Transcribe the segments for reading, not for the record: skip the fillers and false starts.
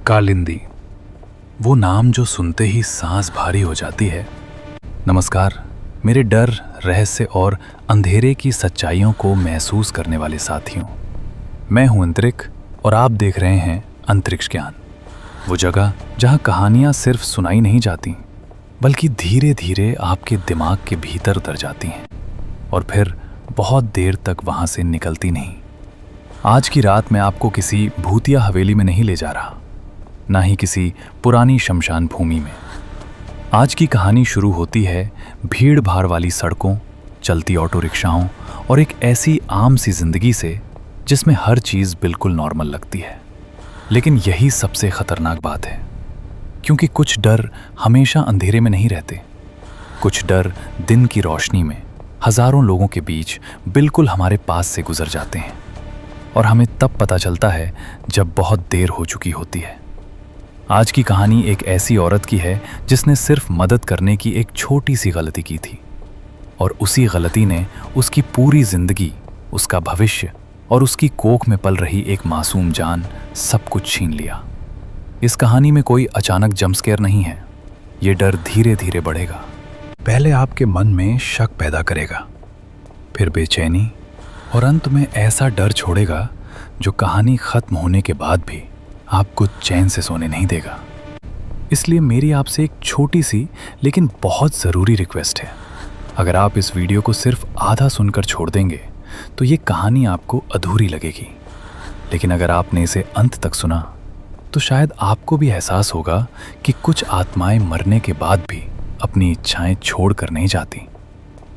कालिंदी, वो नाम जो सुनते ही सांस भारी हो जाती है। नमस्कार मेरे डर, रहस्य और अंधेरे की सच्चाइयों को महसूस करने वाले साथियों। मैं हूं अंतरिक और आप देख रहे हैं अंतरिक्ष ज्ञान, वो जगह जहां कहानियां सिर्फ सुनाई नहीं जाती बल्कि धीरे धीरे आपके दिमाग के भीतर उतर जाती हैं और फिर बहुत देर तक वहां से निकलती नहीं। आज की रात मैं आपको किसी भूतिया हवेली में नहीं ले जा रहा, ना ही किसी पुरानी शमशान भूमि में। आज की कहानी शुरू होती है भीड़ भाड़ वाली सड़कों, चलती ऑटो रिक्शाओं और एक ऐसी आम सी जिंदगी से जिसमें हर चीज़ बिल्कुल नॉर्मल लगती है। लेकिन यही सबसे खतरनाक बात है, क्योंकि कुछ डर हमेशा अंधेरे में नहीं रहते। कुछ डर दिन की रोशनी में हजारों लोगों के बीच बिल्कुल हमारे पास से गुजर जाते हैं और हमें तब पता चलता है जब बहुत देर हो चुकी होती है। आज की कहानी एक ऐसी औरत की है जिसने सिर्फ मदद करने की एक छोटी सी गलती की थी और उसी गलती ने उसकी पूरी जिंदगी, उसका भविष्य और उसकी कोख में पल रही एक मासूम जान सब कुछ छीन लिया। इस कहानी में कोई अचानक जंपस्केयर नहीं है। ये डर धीरे धीरे बढ़ेगा। पहले आपके मन में शक पैदा करेगा, फिर बेचैनी और अंत में ऐसा डर छोड़ेगा जो कहानी खत्म होने के बाद भी आपको चैन से सोने नहीं देगा। इसलिए मेरी आपसे एक छोटी सी लेकिन बहुत ज़रूरी रिक्वेस्ट है। अगर आप इस वीडियो को सिर्फ आधा सुनकर छोड़ देंगे तो ये कहानी आपको अधूरी लगेगी, लेकिन अगर आपने इसे अंत तक सुना तो शायद आपको भी एहसास होगा कि कुछ आत्माएं मरने के बाद भी अपनी इच्छाएं छोड़ कर नहीं जाती।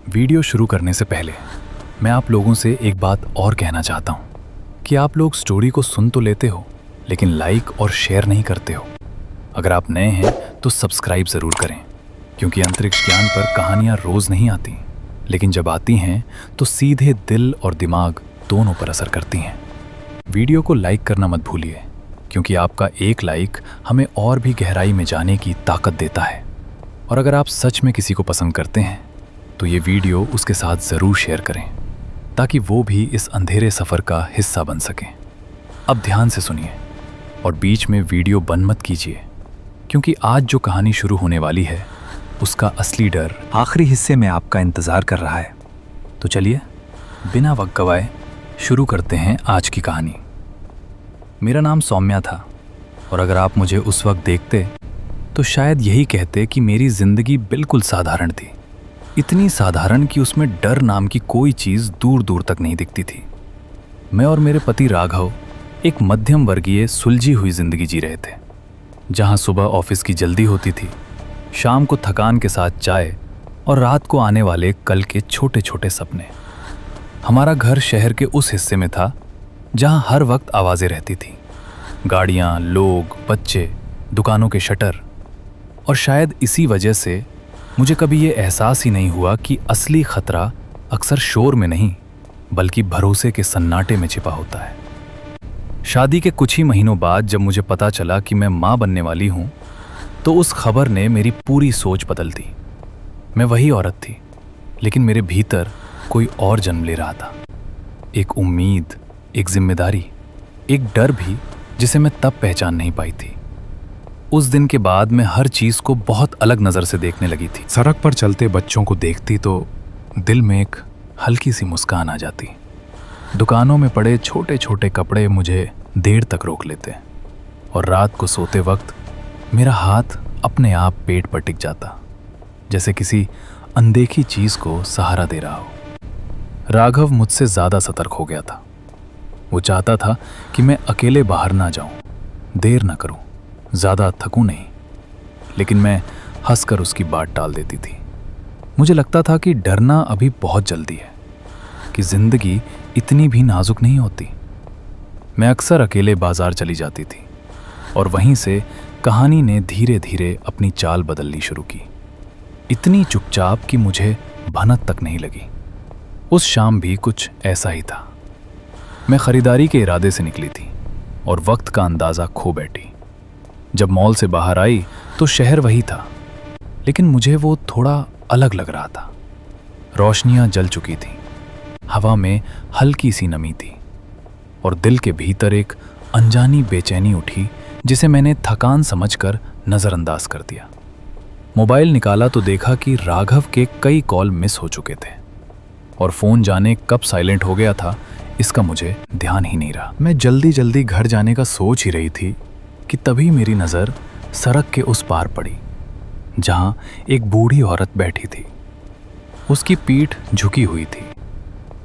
वीडियो शुरू करने से पहले मैं आप लोगों से एक बात और कहना चाहता हूँ कि आप लोग स्टोरी को सुन तो लेते हो लेकिन लाइक और शेयर नहीं करते हो। अगर आप नए हैं तो सब्सक्राइब ज़रूर करें, क्योंकि अंतरिक्ष ज्ञान पर कहानियाँ रोज़ नहीं आती, लेकिन जब आती हैं तो सीधे दिल और दिमाग दोनों पर असर करती हैं। वीडियो को लाइक करना मत भूलिए, क्योंकि आपका एक लाइक हमें और भी गहराई में जाने की ताकत देता है। और अगर आप सच में किसी को पसंद करते हैं तो ये वीडियो उसके साथ ज़रूर शेयर करें, ताकि वो भी इस अंधेरे सफ़र का हिस्सा बन सकें। अब ध्यान से सुनिए और बीच में वीडियो बंद मत कीजिए, क्योंकि आज जो कहानी शुरू होने वाली है उसका असली डर आखिरी हिस्से में आपका इंतज़ार कर रहा है। तो चलिए बिना वक्त गवाए शुरू करते हैं आज की कहानी। मेरा नाम सौम्या था और अगर आप मुझे उस वक्त देखते तो शायद यही कहते कि मेरी ज़िंदगी बिल्कुल साधारण थी। इतनी साधारण कि उसमें डर नाम की कोई चीज़ दूर दूर तक नहीं दिखती थी। मैं और मेरे पति राघव एक मध्यम वर्गीय सुलझी हुई जिंदगी जी रहे थे, जहां सुबह ऑफिस की जल्दी होती थी, शाम को थकान के साथ चाय और रात को आने वाले कल के छोटे छोटे सपने। हमारा घर शहर के उस हिस्से में था जहां हर वक्त आवाज़ें रहती थीं, गाड़ियां, लोग, बच्चे, दुकानों के शटर। और शायद इसी वजह से मुझे कभी ये एहसास ही नहीं हुआ कि असली खतरा अक्सर शोर में नहीं बल्कि भरोसे के सन्नाटे में छिपा होता है। शादी के कुछ ही महीनों बाद जब मुझे पता चला कि मैं माँ बनने वाली हूँ तो उस खबर ने मेरी पूरी सोच बदल दी। मैं वही औरत थी, लेकिन मेरे भीतर कोई और जन्म ले रहा था। एक उम्मीद, एक जिम्मेदारी, एक डर भी जिसे मैं तब पहचान नहीं पाई थी। उस दिन के बाद मैं हर चीज़ को बहुत अलग नज़र से देखने लगी थी। सड़क पर चलते बच्चों को देखती तो दिल में एक हल्की सी मुस्कान आ जाती। दुकानों में पड़े छोटे छोटे कपड़े मुझे देर तक रोक लेते और रात को सोते वक्त मेरा हाथ अपने आप पेट पर टिक जाता, जैसे किसी अनदेखी चीज़ को सहारा दे रहा हो। राघव मुझसे ज़्यादा सतर्क हो गया था। वो चाहता था कि मैं अकेले बाहर ना जाऊं, देर ना करूं, ज़्यादा थकूं नहीं, लेकिन मैं हंसकर उसकी बात टाल देती थी। मुझे लगता था कि डरना अभी बहुत जल्दी है, कि ज़िंदगी इतनी भी नाजुक नहीं होती। मैं अक्सर अकेले बाजार चली जाती थी और वहीं से कहानी ने धीरे धीरे अपनी चाल बदलनी शुरू की। इतनी चुपचाप कि मुझे भनक तक नहीं लगी। उस शाम भी कुछ ऐसा ही था। मैं खरीदारी के इरादे से निकली थी और वक्त का अंदाज़ा खो बैठी। जब मॉल से बाहर आई तो शहर वही था, लेकिन मुझे वो थोड़ा अलग लग रहा था। रोशनियां जल चुकी थीं, हवा में हल्की सी नमी थी और दिल के भीतर एक अनजानी बेचैनी उठी जिसे मैंने थकान समझकर नज़रअंदाज कर दिया। मोबाइल निकाला तो देखा कि राघव के कई कॉल मिस हो चुके थे और फ़ोन जाने कब साइलेंट हो गया था इसका मुझे ध्यान ही नहीं रहा। मैं जल्दी जल्दी घर जाने का सोच ही रही थी कि तभी मेरी नज़र सड़क के उस पार पड़ी जहां एक बूढ़ी औरत बैठी थी। उसकी पीठ झुकी हुई थी,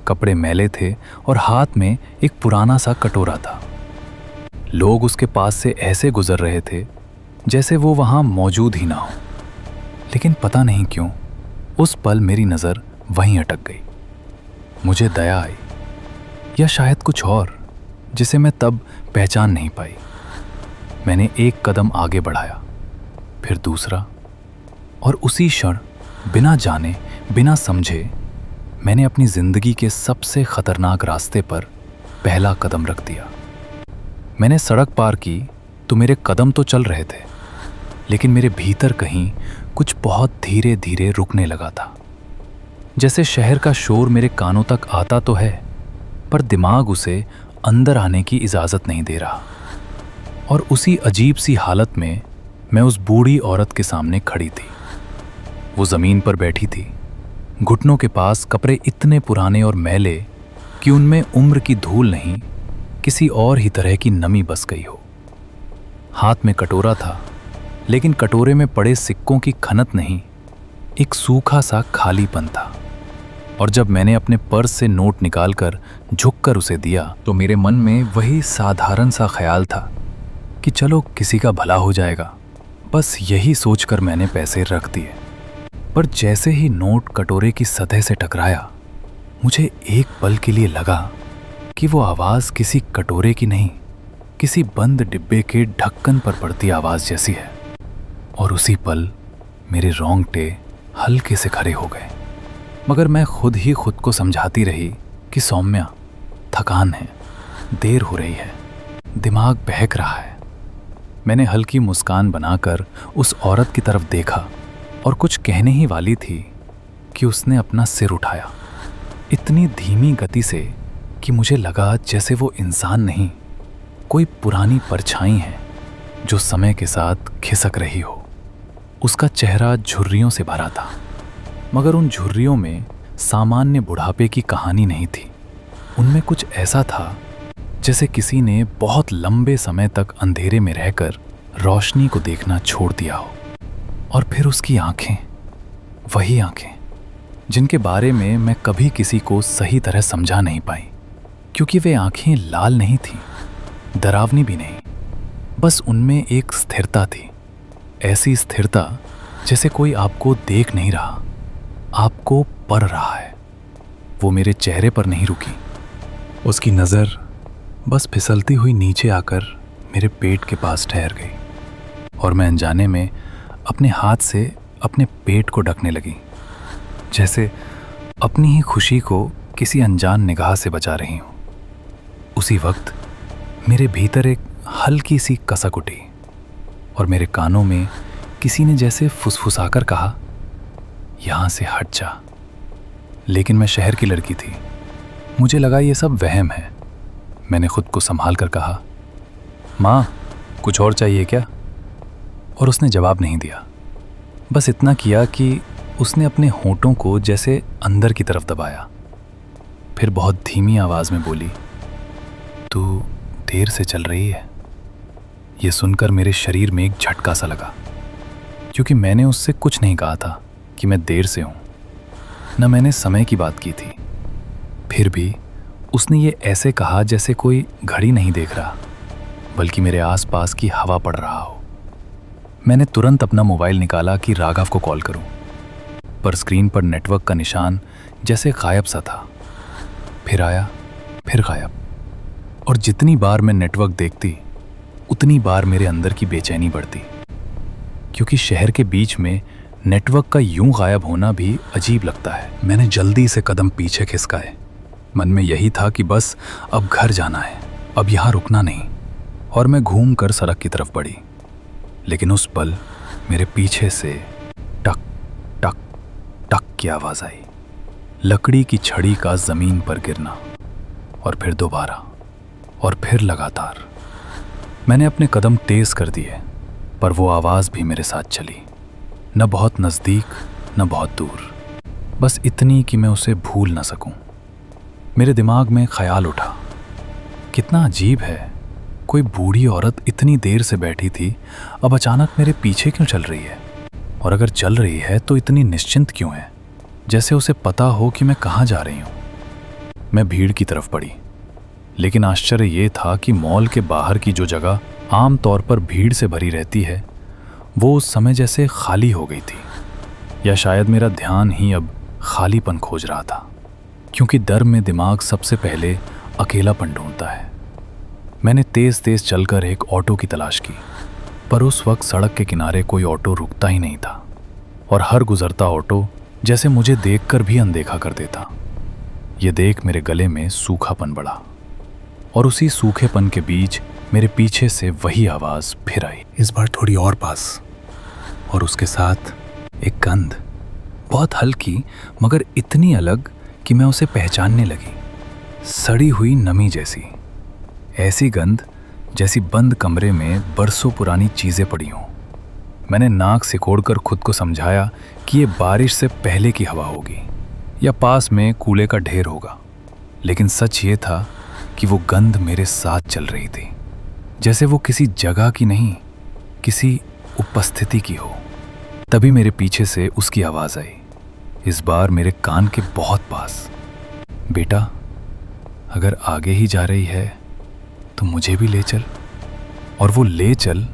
कपड़े मैले थे और हाथ में एक पुराना सा कटोरा था। लोग उसके पास से ऐसे गुजर रहे थे जैसे वो वहां मौजूद ही ना हो, लेकिन पता नहीं क्यों उस पल मेरी नज़र वहीं अटक गई। मुझे दया आई या शायद कुछ और जिसे मैं तब पहचान नहीं पाई। मैंने एक कदम आगे बढ़ाया, फिर दूसरा, और उसी क्षण बिना जाने बिना समझे मैंने अपनी जिंदगी के सबसे खतरनाक रास्ते पर पहला कदम रख दिया। मैंने सड़क पार की तो मेरे कदम तो चल रहे थे, लेकिन मेरे भीतर कहीं कुछ बहुत धीरे धीरे रुकने लगा था। जैसे शहर का शोर मेरे कानों तक आता तो है, पर दिमाग उसे अंदर आने की इजाज़त नहीं दे रहा। और उसी अजीब सी हालत में मैं उस बूढ़ी औरत के सामने खड़ी थी। वो ज़मीन पर बैठी थी, घुटनों के पास कपड़े इतने पुराने और मैले कि उनमें उम्र की धूल नहीं, किसी और ही तरह की नमी बस गई हो। हाथ में कटोरा था, लेकिन कटोरे में पड़े सिक्कों की खनत नहीं, एक सूखा सा खालीपन था। और जब मैंने अपने पर्स से नोट निकालकर झुककर उसे दिया तो मेरे मन में वही साधारण सा ख्याल था कि चलो किसी का भला हो जाएगा। बस यही सोचकर मैंने पैसे रख दिए। पर जैसे ही नोट कटोरे की सतह से टकराया, मुझे एक पल के लिए लगा कि वो आवाज़ किसी कटोरे की नहीं, किसी बंद डिब्बे के ढक्कन पर पड़ती आवाज़ जैसी है। और उसी पल मेरे रोंगटे हल्के से खड़े हो गए। मगर मैं खुद ही खुद को समझाती रही कि सौम्या, थकान है, देर हो रही है, दिमाग बहक रहा है। मैंने हल्की मुस्कान बनाकर उस औरत की तरफ देखा और कुछ कहने ही वाली थी कि उसने अपना सिर उठाया, इतनी धीमी गति से कि मुझे लगा जैसे वो इंसान नहीं, कोई पुरानी परछाई है जो समय के साथ खिसक रही हो। उसका चेहरा झुर्रियों से भरा था, मगर उन झुर्रियों में सामान्य बुढ़ापे की कहानी नहीं थी। उनमें कुछ ऐसा था जैसे किसी ने बहुत लंबे समय तक अंधेरे में रहकर रोशनी को देखना छोड़ दिया हो। और फिर उसकी आंखें, वही आंखें जिनके बारे में मैं कभी किसी को सही तरह समझा नहीं पाई, क्योंकि वे आंखें लाल नहीं थीं, डरावनी भी नहीं, बस उनमें एक स्थिरता थी। ऐसी स्थिरता जैसे कोई आपको देख नहीं रहा, आपको पढ़ रहा है। वो मेरे चेहरे पर नहीं रुकी, उसकी नज़र बस फिसलती हुई नीचे आकर मेरे पेट के पास ठहर गई और मैं अनजाने में अपने हाथ से अपने पेट को ढकने लगी, जैसे अपनी ही खुशी को किसी अनजान निगाह से बचा रही हूँ। उसी वक्त मेरे भीतर एक हल्की सी कसक उठी और मेरे कानों में किसी ने जैसे फुसफुसाकर कहा, यहाँ से हट जा। लेकिन मैं शहर की लड़की थी, मुझे लगा ये सब वहम है। मैंने खुद को संभाल कर कहा, माँ, कुछ और चाहिए क्या? और उसने जवाब नहीं दिया, बस इतना किया कि उसने अपने होंठों को जैसे अंदर की तरफ दबाया। फिर बहुत धीमी आवाज़ में बोली, तू देर से चल रही है। ये सुनकर मेरे शरीर में एक झटका सा लगा, क्योंकि मैंने उससे कुछ नहीं कहा था कि मैं देर से हूँ, न मैंने समय की बात की थी। फिर भी उसने ये ऐसे कहा जैसे कोई घड़ी नहीं देख रहा, बल्कि मेरे आसपास की हवा पड़ रहा हो। मैंने तुरंत अपना मोबाइल निकाला कि राघव को कॉल करूं, पर स्क्रीन पर नेटवर्क का निशान जैसे गायब सा था। फिर आया, फिर गायब। और जितनी बार मैं नेटवर्क देखती, उतनी बार मेरे अंदर की बेचैनी बढ़ती, क्योंकि शहर के बीच में नेटवर्क का यूं गायब होना भी अजीब लगता है। मैंने जल्दी से कदम पीछे खिसकाए। मन में यही था कि बस अब घर जाना है, अब यहाँ रुकना नहीं, और मैं घूमकर सड़क की तरफ बढ़ी। लेकिन उस पल मेरे पीछे से टक टक टक की आवाज़ आई। लकड़ी की छड़ी का जमीन पर गिरना, और फिर दोबारा, और फिर लगातार। मैंने अपने कदम तेज कर दिए, पर वो आवाज़ भी मेरे साथ चली, न बहुत नज़दीक न बहुत दूर, बस इतनी कि मैं उसे भूल ना सकूं। मेरे दिमाग में ख्याल उठा, कितना अजीब है, कोई बूढ़ी औरत इतनी देर से बैठी थी, अब अचानक मेरे पीछे क्यों चल रही है? और अगर चल रही है तो इतनी निश्चिंत क्यों है, जैसे उसे पता हो कि मैं कहाँ जा रही हूँ। मैं भीड़ की तरफ बढ़ी, लेकिन आश्चर्य ये था कि मॉल के बाहर की जो जगह आम तौर पर भीड़ से भरी रहती है, वो उस समय जैसे खाली हो गई थी। या शायद मेरा ध्यान ही अब खालीपन खोज रहा था, क्योंकि डर में दिमाग सबसे पहले अकेलापन ढूंढता है। मैंने तेज तेज चलकर एक ऑटो की तलाश की, पर उस वक्त सड़क के किनारे कोई ऑटो रुकता ही नहीं था, और हर गुजरता ऑटो जैसे मुझे देखकर भी अनदेखा कर देता। ये देख मेरे गले में सूखापन बढ़ा, और उसी सूखेपन के बीच मेरे पीछे से वही आवाज़ फिर आई, इस बार थोड़ी और पास। और उसके साथ एक गंध, बहुत हल्की मगर इतनी अलग कि मैं उसे पहचानने लगी। सड़ी हुई नमी जैसी, ऐसी गंध जैसी बंद कमरे में बरसों पुरानी चीज़ें पड़ी हों। मैंने नाक सिकोड़कर खुद को समझाया कि ये बारिश से पहले की हवा होगी या पास में कूड़े का ढेर होगा, लेकिन सच ये था कि वो गंध मेरे साथ चल रही थी, जैसे वो किसी जगह की नहीं, किसी उपस्थिति की हो। तभी मेरे पीछे से उसकी आवाज़ आई, इस बार मेरे कान के बहुत पास, बेटा अगर आगे ही जा रही है तो मुझे भी ले चल। और वो ले चल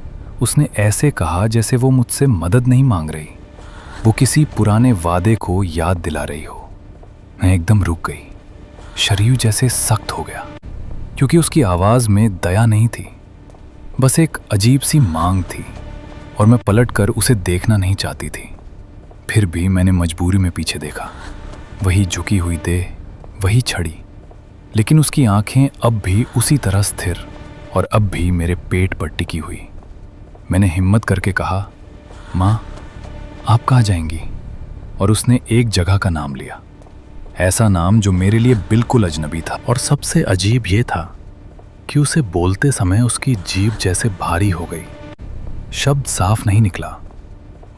उसने ऐसे कहा जैसे वो मुझसे मदद नहीं मांग रही, वो किसी पुराने वादे को याद दिला रही हो। मैं एकदम रुक गई, शरीर जैसे सख्त हो गया, क्योंकि उसकी आवाज़ में दया नहीं थी, बस एक अजीब सी मांग थी, और मैं पलटकर उसे देखना नहीं चाहती थी। फिर भी मैंने मजबूरी में पीछे देखा, वही झुकी हुई देह, वही छड़ी, लेकिन उसकी आंखें अब भी उसी तरह स्थिर और अब भी मेरे पेट पर टिकी हुई। मैंने हिम्मत करके कहा, माँ आप कहाँ जाएंगी? और उसने एक जगह का नाम लिया, ऐसा नाम जो मेरे लिए बिल्कुल अजनबी था। और सबसे अजीब ये था कि उसे बोलते समय उसकी जीभ जैसे भारी हो गई। शब्द साफ नहीं निकला,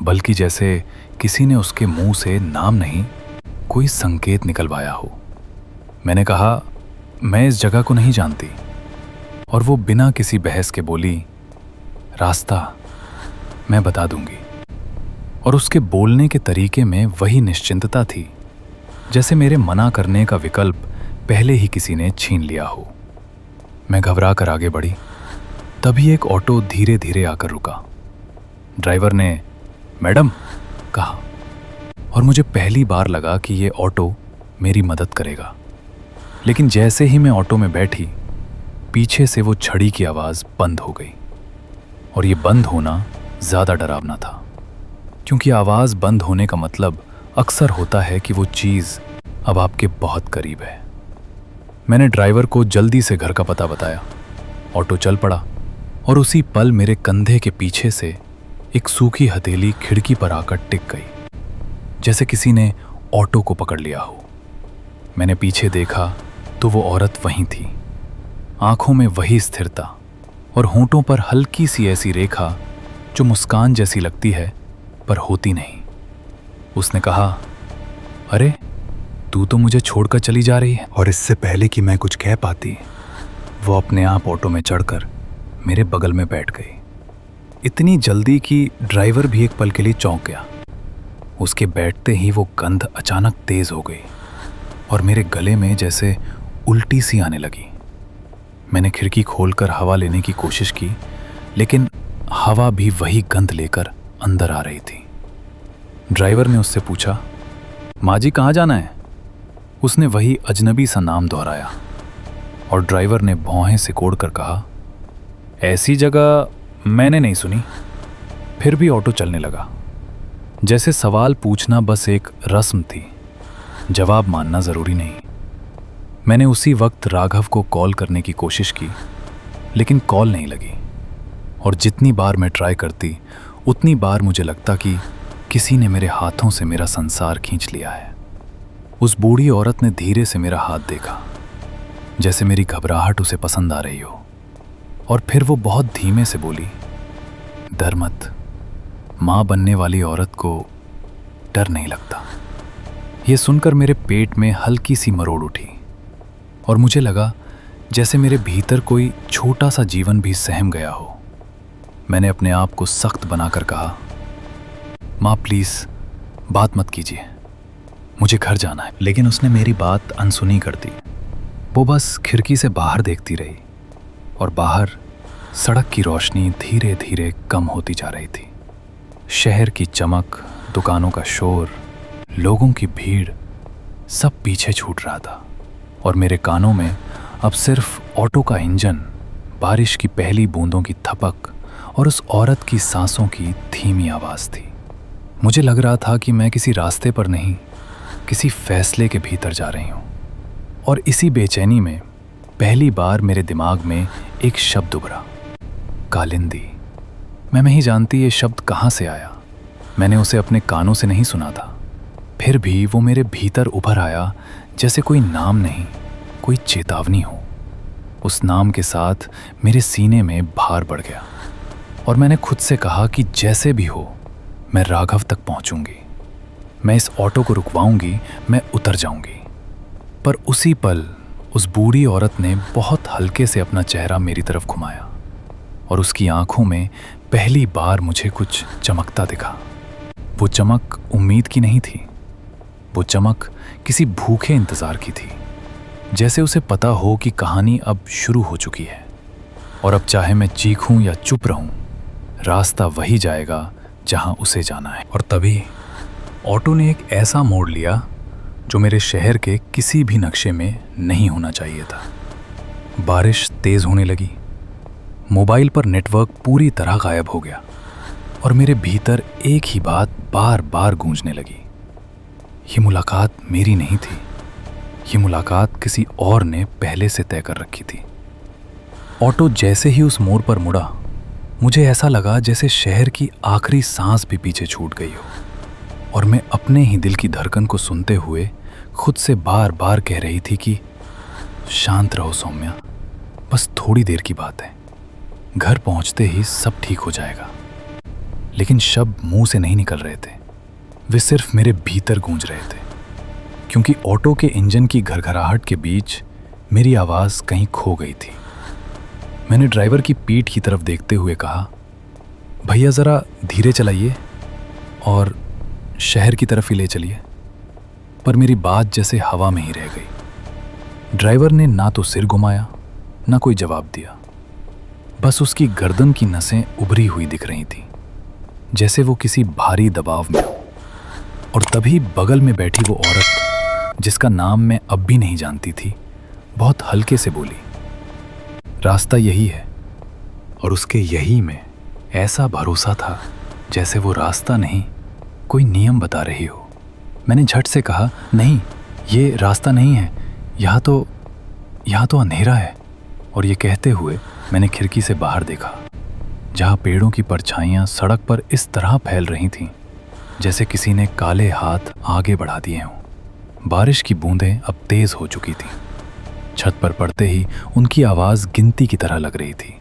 बल्कि जैसे किसी ने उसके मुंह से नाम नहीं, कोई संकेत निकलवाया हो। मैंने कहा, मैं इस जगह को नहीं जानती। और वो बिना किसी बहस के बोली, रास्ता मैं बता दूंगी। और उसके बोलने के तरीके में वही निश्चिंतता थी, जैसे मेरे मना करने का विकल्प पहले ही किसी ने छीन लिया हो। मैं घबरा कर आगे बढ़ी, तभी एक ऑटो धीरे धीरे आकर रुका। ड्राइवर ने मैडम कहा, और मुझे पहली बार लगा कि ये ऑटो मेरी मदद करेगा। लेकिन जैसे ही मैं ऑटो में बैठी, पीछे से वो छड़ी की आवाज़ बंद हो गई। और ये बंद होना ज़्यादा डरावना था, क्योंकि आवाज़ बंद होने का मतलब अक्सर होता है कि वो चीज़ अब आपके बहुत करीब है। मैंने ड्राइवर को जल्दी से घर का पता बताया, ऑटो चल पड़ा, और उसी पल मेरे कंधे के पीछे से एक सूखी हथेली खिड़की पर आकर टिक गई, जैसे किसी ने ऑटो को पकड़ लिया हो। मैंने पीछे देखा तो वो औरत वहीं थी, आंखों में वही स्थिरता और होंठों पर हल्की सी ऐसी रेखा जो मुस्कान जैसी लगती है पर होती नहीं। उसने कहा, अरे तू तो मुझे छोड़कर चली जा रही है। और इससे पहले कि मैं कुछ कह पाती, वो अपने आप ऑटो में चढ़कर मेरे बगल में बैठ गई, इतनी जल्दी कि ड्राइवर भी एक पल के लिए चौंक गया। उसके बैठते ही वो गंध अचानक तेज हो गई और मेरे गले में जैसे उल्टी सी आने लगी। मैंने खिड़की खोलकर हवा लेने की कोशिश की, लेकिन हवा भी वही गंध लेकर अंदर आ रही थी। ड्राइवर ने उससे पूछा, माँ जी कहाँ जाना है? उसने वही अजनबी सा नाम दोहराया, और ड्राइवर ने भौहें सिकोड़कर कहा, ऐसी जगह मैंने नहीं सुनी। फिर भी ऑटो चलने लगा, जैसे सवाल पूछना बस एक रस्म थी, जवाब मानना ज़रूरी नहीं। मैंने उसी वक्त राघव को कॉल करने की कोशिश की, लेकिन कॉल नहीं लगी, और जितनी बार मैं ट्राई करती उतनी बार मुझे लगता कि किसी ने मेरे हाथों से मेरा संसार खींच लिया है। उस बूढ़ी औरत ने धीरे से मेरा हाथ देखा, जैसे मेरी घबराहट उसे पसंद आ रही हो, और फिर वो बहुत धीमे से बोली, डर मत, माँ बनने वाली औरत को डर नहीं लगता। ये सुनकर मेरे पेट में हल्की सी मरोड़ उठी और मुझे लगा जैसे मेरे भीतर कोई छोटा सा जीवन भी सहम गया हो। मैंने अपने आप को सख्त बनाकर कहा, माँ प्लीज़ बात मत कीजिए, मुझे घर जाना है। लेकिन उसने मेरी बात अनसुनी कर दी। वो बस खिड़की से बाहर देखती रही और बाहर सड़क की रोशनी धीरे धीरे कम होती जा रही थी। शहर की चमक, दुकानों का शोर, लोगों की भीड़, सब पीछे छूट रहा था और मेरे कानों में अब सिर्फ ऑटो का इंजन, बारिश की पहली बूंदों की थपक और उस औरत की सांसों की धीमी आवाज़ थी। मुझे लग रहा था कि मैं किसी रास्ते पर नहीं, किसी फैसले के भीतर जा रही हूँ। और इसी बेचैनी में पहली बार मेरे दिमाग में एक शब्द उभरा, कालिंदी। मैं नहीं जानती ये शब्द कहाँ से आया। मैंने उसे अपने कानों से नहीं सुना था, फिर भी वो मेरे भीतर उभर आया जैसे कोई नाम नहीं, कोई चेतावनी हो। उस नाम के साथ मेरे सीने में भार बढ़ गया और मैंने खुद से कहा कि जैसे भी हो मैं राघव तक पहुंचूंगी। मैं इस ऑटो को रुकवाऊंगी, मैं उतर जाऊंगी। पर उसी पल उस बूढ़ी औरत ने बहुत हल्के से अपना चेहरा मेरी तरफ घुमाया और उसकी आंखों में पहली बार मुझे कुछ चमकता दिखा। वो चमक उम्मीद की नहीं थी, वो चमक किसी भूखे इंतजार की थी, जैसे उसे पता हो कि कहानी अब शुरू हो चुकी है और अब चाहे मैं चीखूं या चुप रहूं, रास्ता वही जाएगा जहां उसे जाना है। और तभी ऑटो ने एक ऐसा मोड़ लिया जो मेरे शहर के किसी भी नक्शे में नहीं होना चाहिए था। बारिश तेज होने लगी, मोबाइल पर नेटवर्क पूरी तरह गायब हो गया और मेरे भीतर एक ही बात बार बार गूंजने लगी, ये मुलाकात मेरी नहीं थी, ये मुलाकात किसी और ने पहले से तय कर रखी थी। ऑटो जैसे ही उस मोड़ पर मुड़ा, मुझे ऐसा लगा जैसे शहर की आखिरी सांस भी पीछे छूट गई हो और मैं अपने ही दिल की धड़कन को सुनते हुए खुद से बार बार कह रही थी कि शांत रहो सौम्या, बस थोड़ी देर की बात है, घर पहुंचते ही सब ठीक हो जाएगा। लेकिन शब्द मुंह से नहीं निकल रहे थे, वे सिर्फ मेरे भीतर गूंज रहे थे, क्योंकि ऑटो के इंजन की घरघराहट के बीच मेरी आवाज़ कहीं खो गई थी। मैंने ड्राइवर की पीठ की तरफ देखते हुए कहा, भैया ज़रा धीरे चलाइए और शहर की तरफ ही ले चलिए। पर मेरी बात जैसे हवा में ही रह गई। ड्राइवर ने ना तो सिर घुमाया, ना कोई जवाब दिया। बस उसकी गर्दन की नसें उभरी हुई दिख रही थीं, जैसे वो किसी भारी दबाव में हो। और तभी बगल में बैठी वो औरत, जिसका नाम मैं अब भी नहीं जानती थी, बहुत हल्के से बोली, रास्ता यही है। और उसके यही में ऐसा भरोसा था जैसे वो रास्ता नहीं, कोई नियम बता रही हो। मैंने झट से कहा, नहीं, ये रास्ता नहीं है, यहाँ तो अंधेरा है। और ये कहते हुए मैंने खिड़की से बाहर देखा, जहाँ पेड़ों की परछाइयाँ सड़क पर इस तरह फैल रही थीं जैसे किसी ने काले हाथ आगे बढ़ा दिए हों। बारिश की बूंदें अब तेज हो चुकी थीं। छत पर पड़ते ही उनकी आवाज़ गिनती की तरह लग रही थी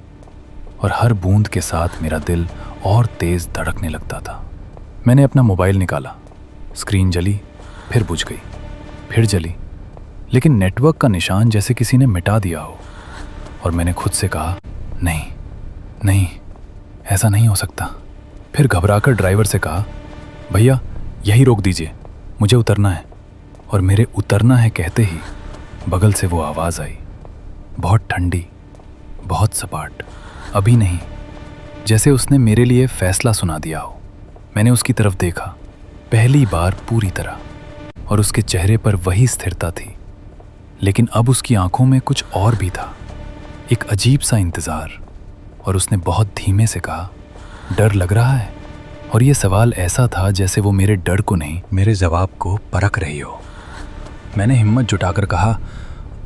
और हर बूंद के साथ मेरा दिल और तेज धड़कने लगता था। मैंने अपना मोबाइल निकाला, स्क्रीन जली, फिर बुझ गई, फिर जली, लेकिन नेटवर्क का निशान जैसे किसी ने मिटा दिया हो। और मैंने खुद से कहा, नहीं नहीं, ऐसा नहीं हो सकता। फिर घबराकर ड्राइवर से कहा, भैया यहीं रोक दीजिए, मुझे उतरना है। और मेरे उतरना है कहते ही बगल से वो आवाज़ आई, बहुत ठंडी, बहुत सपाट, अभी नहीं, जैसे उसने मेरे लिए फैसला सुना दिया हो। मैंने उसकी तरफ देखा, पहली बार पूरी तरह, और उसके चेहरे पर वही स्थिरता थी, लेकिन अब उसकी आंखों में कुछ और भी था, एक अजीब सा इंतज़ार। और उसने बहुत धीमे से कहा, डर लग रहा है? और ये सवाल ऐसा था जैसे वो मेरे डर को नहीं, मेरे जवाब को परख रही हो। मैंने हिम्मत जुटाकर कहा,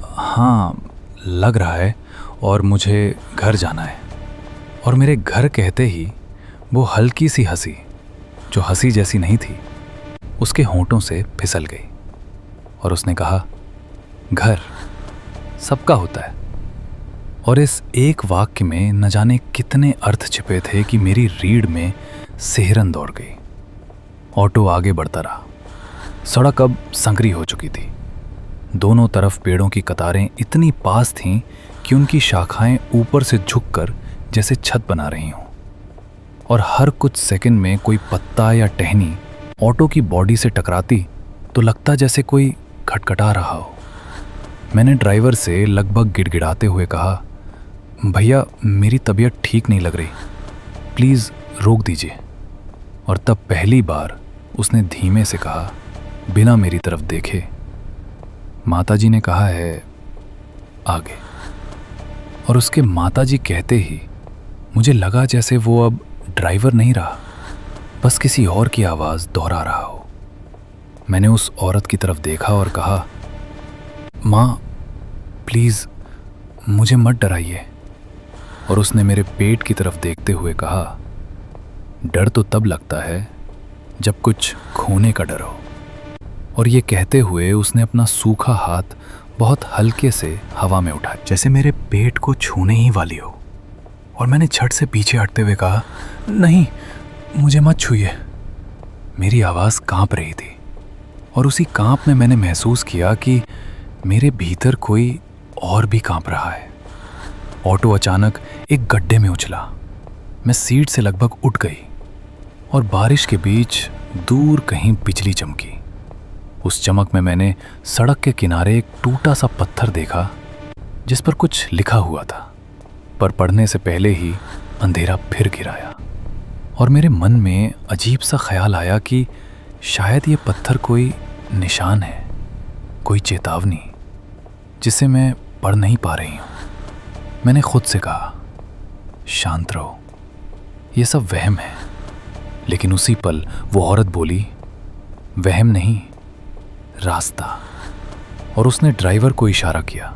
हाँ लग रहा है, और मुझे घर जाना है। और मेरे घर कहते ही वो हल्की सी हंसी, जो हंसी जैसी नहीं थी, उसके होंठों से फिसल गई। और उसने कहा, घर सबका होता है। और इस एक वाक्य में न जाने कितने अर्थ छिपे थे कि मेरी रीढ़ में सिहरन दौड़ गई। ऑटो आगे बढ़ता रहा। सड़क अब संकरी हो चुकी थी। दोनों तरफ पेड़ों की कतारें इतनी पास थीं कि उनकी शाखाएं ऊपर से झुककर जैसे छत बना रही हों, और हर कुछ सेकंड में कोई पत्ता या टहनी ऑटो की बॉडी से टकराती तो लगता जैसे कोई खटखटा रहा हो। मैंने ड्राइवर से लगभग गिड़गिड़ाते हुए कहा, भैया मेरी तबीयत ठीक नहीं लग रही, प्लीज़ रोक दीजिए। और तब पहली बार उसने धीमे से कहा, बिना मेरी तरफ देखे, माताजी ने कहा है आगे। और उसके माताजी कहते ही मुझे लगा जैसे वो अब ड्राइवर नहीं रहा, बस किसी और की आवाज़ दोहरा रहा हो। मैंने उस औरत की तरफ देखा और कहा, माँ प्लीज़ मुझे मत डराइए। और उसने मेरे पेट की तरफ देखते हुए कहा, डर तो तब लगता है जब कुछ खोने का डर हो। और ये कहते हुए उसने अपना सूखा हाथ बहुत हल्के से हवा में उठाया, जैसे मेरे पेट को छूने ही वाली हो। और मैंने झट से पीछे हटते हुए कहा, नहीं मुझे मत छूइए। मेरी आवाज़ कांप रही थी, और उसी कांप में मैंने महसूस किया कि मेरे भीतर कोई और भी कांप रहा है। ऑटो अचानक एक गड्ढे में उछला। मैं सीट से लगभग उठ गई, और बारिश के बीच दूर कहीं बिजली चमकी। उस चमक में मैंने सड़क के किनारे एक टूटा सा पत्थर देखा जिस पर कुछ लिखा हुआ था, पर पढ़ने से पहले ही अंधेरा फिर गिराया। और मेरे मन में अजीब सा ख्याल आया कि शायद ये पत्थर कोई निशान है, कोई चेतावनी जिसे मैं पढ़ नहीं पा रही हूँ। मैंने खुद से कहा, शांत रहो, ये सब वहम है। लेकिन उसी पल वो औरत बोली, वहम नहीं, रास्ता। और उसने ड्राइवर को इशारा किया।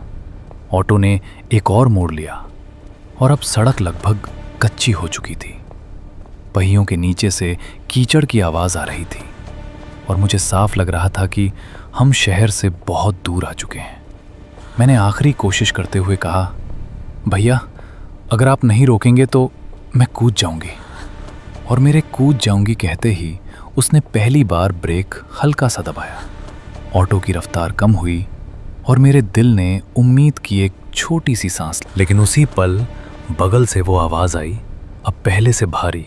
ऑटो ने एक और मोड़ लिया, और अब सड़क लगभग कच्ची हो चुकी थी। पहियों के नीचे से कीचड़ की आवाज़ आ रही थी, और मुझे साफ लग रहा था कि हम शहर से बहुत दूर आ चुके हैं। मैंने आखिरी कोशिश करते हुए कहा, भैया अगर आप नहीं रोकेंगे तो मैं कूद जाऊंगी। और मेरे कूद जाऊंगी कहते ही उसने पहली बार ब्रेक हल्का सा दबाया। ऑटो की रफ्तार कम हुई, और मेरे दिल ने उम्मीद की एक छोटी सी सांस। लेकिन उसी पल बगल से वो आवाज़ आई, अब पहले से भारी,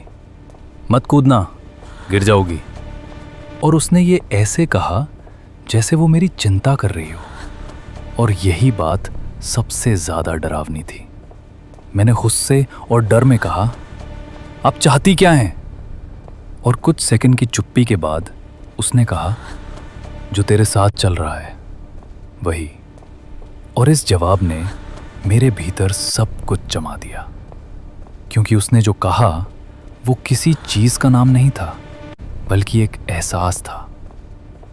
मत कूदना, गिर जाओगी। और उसने ये ऐसे कहा जैसे वो मेरी चिंता कर रही हो। और यही बात सबसे ज़्यादा डरावनी थी। मैंने गुस्से और डर में कहा, आप चाहती क्या हैं? और कुछ सेकंड की चुप्पी के बाद उसने कहा, जो तेरे साथ चल रहा है वही। और इस जवाब ने मेरे भीतर सब कुछ जमा दिया, क्योंकि उसने जो कहा वो किसी चीज़ का नाम नहीं था, बल्कि एक एहसास था।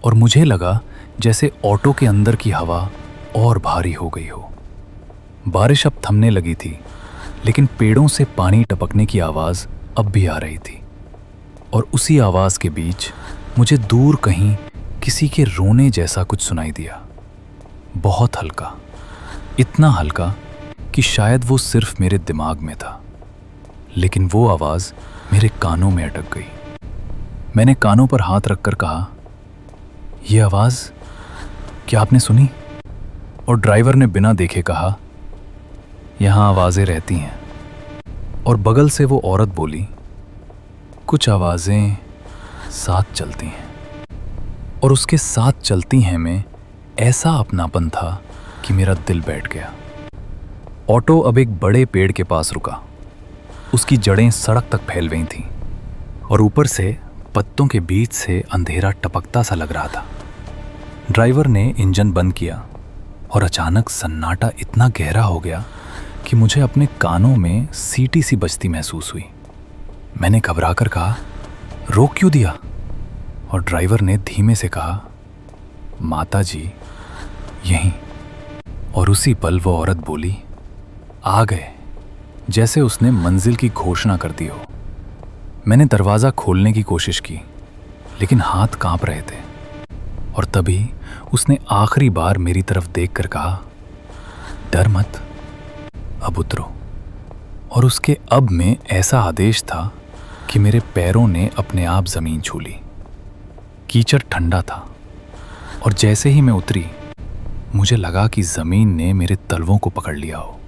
और मुझे लगा जैसे ऑटो के अंदर की हवा और भारी हो गई हो। बारिश अब थमने लगी थी, लेकिन पेड़ों से पानी टपकने की आवाज़ अब भी आ रही थी। और उसी आवाज़ के बीच मुझे दूर कहीं किसी के रोने जैसा कुछ सुनाई दिया, बहुत हल्का, इतना हल्का कि शायद वो सिर्फ मेरे दिमाग में था। लेकिन वो आवाज़ मेरे कानों में अटक गई। मैंने कानों पर हाथ रखकर कहा, ये आवाज़ क्या आपने सुनी? और ड्राइवर ने बिना देखे कहा, यहाँ आवाज़ें रहती हैं। और बगल से वो औरत बोली, कुछ आवाज़ें साथ चलती हैं। और उसके साथ चलती हैं में ऐसा अपनापन था कि मेरा दिल बैठ गया। ऑटो अब एक बड़े पेड़ के पास रुका। उसकी जड़ें सड़क तक फैल गई थीं, और ऊपर से पत्तों के बीच से अंधेरा टपकता सा लग रहा था। ड्राइवर ने इंजन बंद किया, और अचानक सन्नाटा इतना गहरा हो गया कि मुझे अपने कानों में सीटी सी बजती महसूस हुई। मैंने घबराकर कहा, रोक क्यों दिया? और ड्राइवर ने धीमे से कहा, माताजी यहीं। और उसी पल वो औरत बोली, आ गए, जैसे उसने मंजिल की घोषणा कर दी हो। मैंने दरवाज़ा खोलने की कोशिश की, लेकिन हाथ कांप रहे थे। और तभी उसने आखिरी बार मेरी तरफ देखकर कहा, डर मत, अब उतरो। और उसके अब में ऐसा आदेश था कि मेरे पैरों ने अपने आप जमीन छू ली। कीचड़ ठंडा था और जैसे ही मैं उतरी मुझे लगा कि जमीन ने मेरे तलवों को पकड़ लिया हो।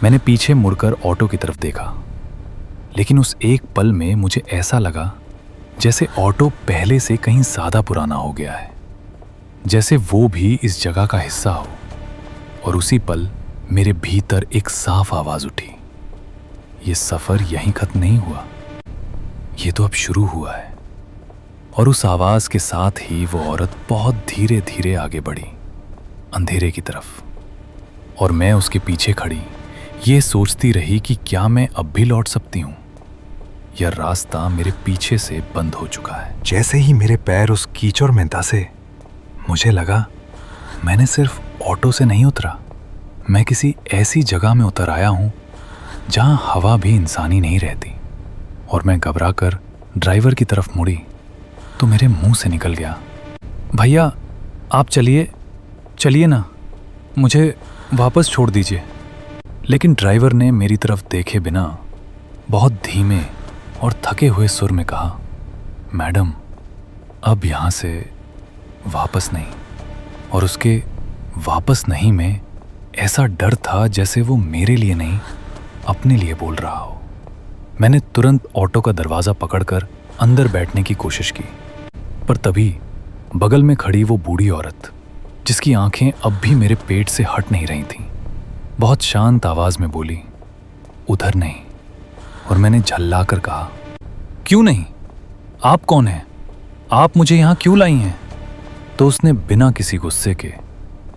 मैंने पीछे मुड़कर ऑटो की तरफ देखा, लेकिन उस एक पल में मुझे ऐसा लगा जैसे ऑटो पहले से कहीं ज्यादा पुराना हो गया है, जैसे वो भी इस जगह का हिस्सा हो। और उसी पल मेरे भीतर एक साफ आवाज उठी, ये सफर यहीं खत्म नहीं हुआ, ये तो अब शुरू हुआ है। और उस आवाज के साथ ही वो औरत बहुत धीरे धीरे आगे बढ़ी अंधेरे की तरफ, और मैं उसके पीछे खड़ी ये सोचती रही कि क्या मैं अब भी लौट सकती हूं, यह रास्ता मेरे पीछे से बंद हो चुका है। जैसे ही मेरे पैर उस कीचड़ में धंसे, मुझे लगा मैंने सिर्फ ऑटो से नहीं उतरा, मैं किसी ऐसी जगह में उतर आया हूं जहां हवा भी इंसानी नहीं रहती। और मैं घबराकर ड्राइवर की तरफ मुड़ी तो मेरे मुंह से निकल गया, भैया आप चलिए चलिए ना, मुझे वापस छोड़ दीजिए। लेकिन ड्राइवर ने मेरी तरफ देखे बिना बहुत धीमे और थके हुए सुर में कहा, मैडम अब यहाँ से वापस नहीं। और उसके वापस नहीं में ऐसा डर था जैसे वो मेरे लिए नहीं अपने लिए बोल रहा हो। मैंने तुरंत ऑटो का दरवाज़ा पकड़कर अंदर बैठने की कोशिश की, पर तभी बगल में खड़ी वो बूढ़ी औरत, जिसकी आंखें अब भी मेरे पेट से हट नहीं रही थीं, बहुत शांत आवाज में बोली, उधर नहीं। और मैंने झल्लाकर कहा, क्यों नहीं, आप कौन हैं, आप मुझे यहां क्यों लाई हैं? तो उसने बिना किसी गुस्से के,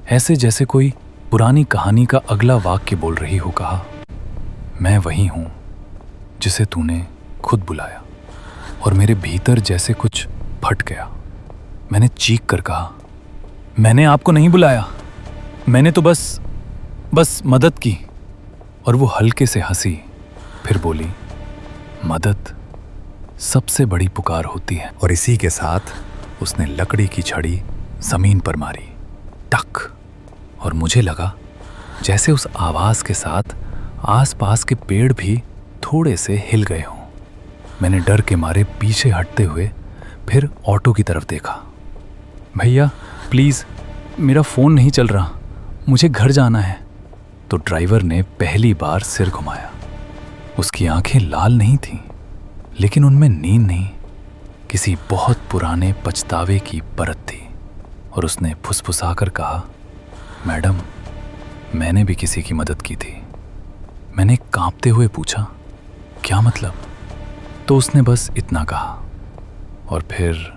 ऐसे जैसे कोई पुरानी कहानी का अगला वाक्य बोल रही हो, कहा, मैं वही हूं जिसे तूने खुद बुलाया। और मेरे भीतर जैसे कुछ फट गया। मैंने चीख कर कहा, मैंने आपको नहीं बुलाया, मैंने तो बस मदद की। और वो हल्के से हंसी, फिर बोली, मदद सबसे बड़ी पुकार होती है। और इसी के साथ उसने लकड़ी की छड़ी जमीन पर मारी, टक। और मुझे लगा जैसे उस आवाज के साथ आसपास के पेड़ भी थोड़े से हिल गए हों। मैंने डर के मारे पीछे हटते हुए फिर ऑटो की तरफ देखा। भैया प्लीज, मेरा फोन नहीं चल रहा, मुझे घर जाना है। तो ड्राइवर ने पहली बार सिर घुमाया। उसकी आंखें लाल नहीं थीं, लेकिन उनमें नींद नहीं, किसी बहुत पुराने पछतावे की परत थी। और उसने फुसफुसाकर कहा, मैडम मैंने भी किसी की मदद की थी। मैंने कांपते हुए पूछा, क्या मतलब? तो उसने बस इतना कहा, और फिर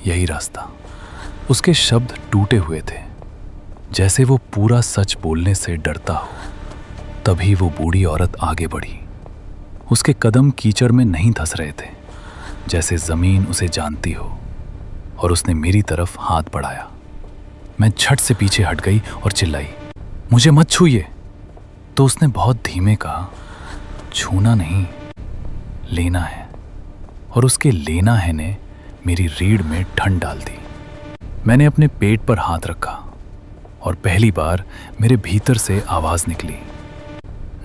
यही रास्ता। उसके शब्द टूटे हुए थे, जैसे वो पूरा सच बोलने से डरता हो। तभी वो बूढ़ी औरत आगे बढ़ी। उसके कदम कीचड़ में नहीं धंस रहे थे, जैसे जमीन उसे जानती हो। और उसने मेरी तरफ हाथ बढ़ाया। मैं झट से पीछे हट गई और चिल्लाई, मुझे मत छूइए। तो उसने बहुत धीमे कहा, छूना नहीं, लेना है। और उसके लेना है ने मेरी रीढ़ में ठंड डाल दी। मैंने अपने पेट पर हाथ रखा और पहली बार मेरे भीतर से आवाज निकली,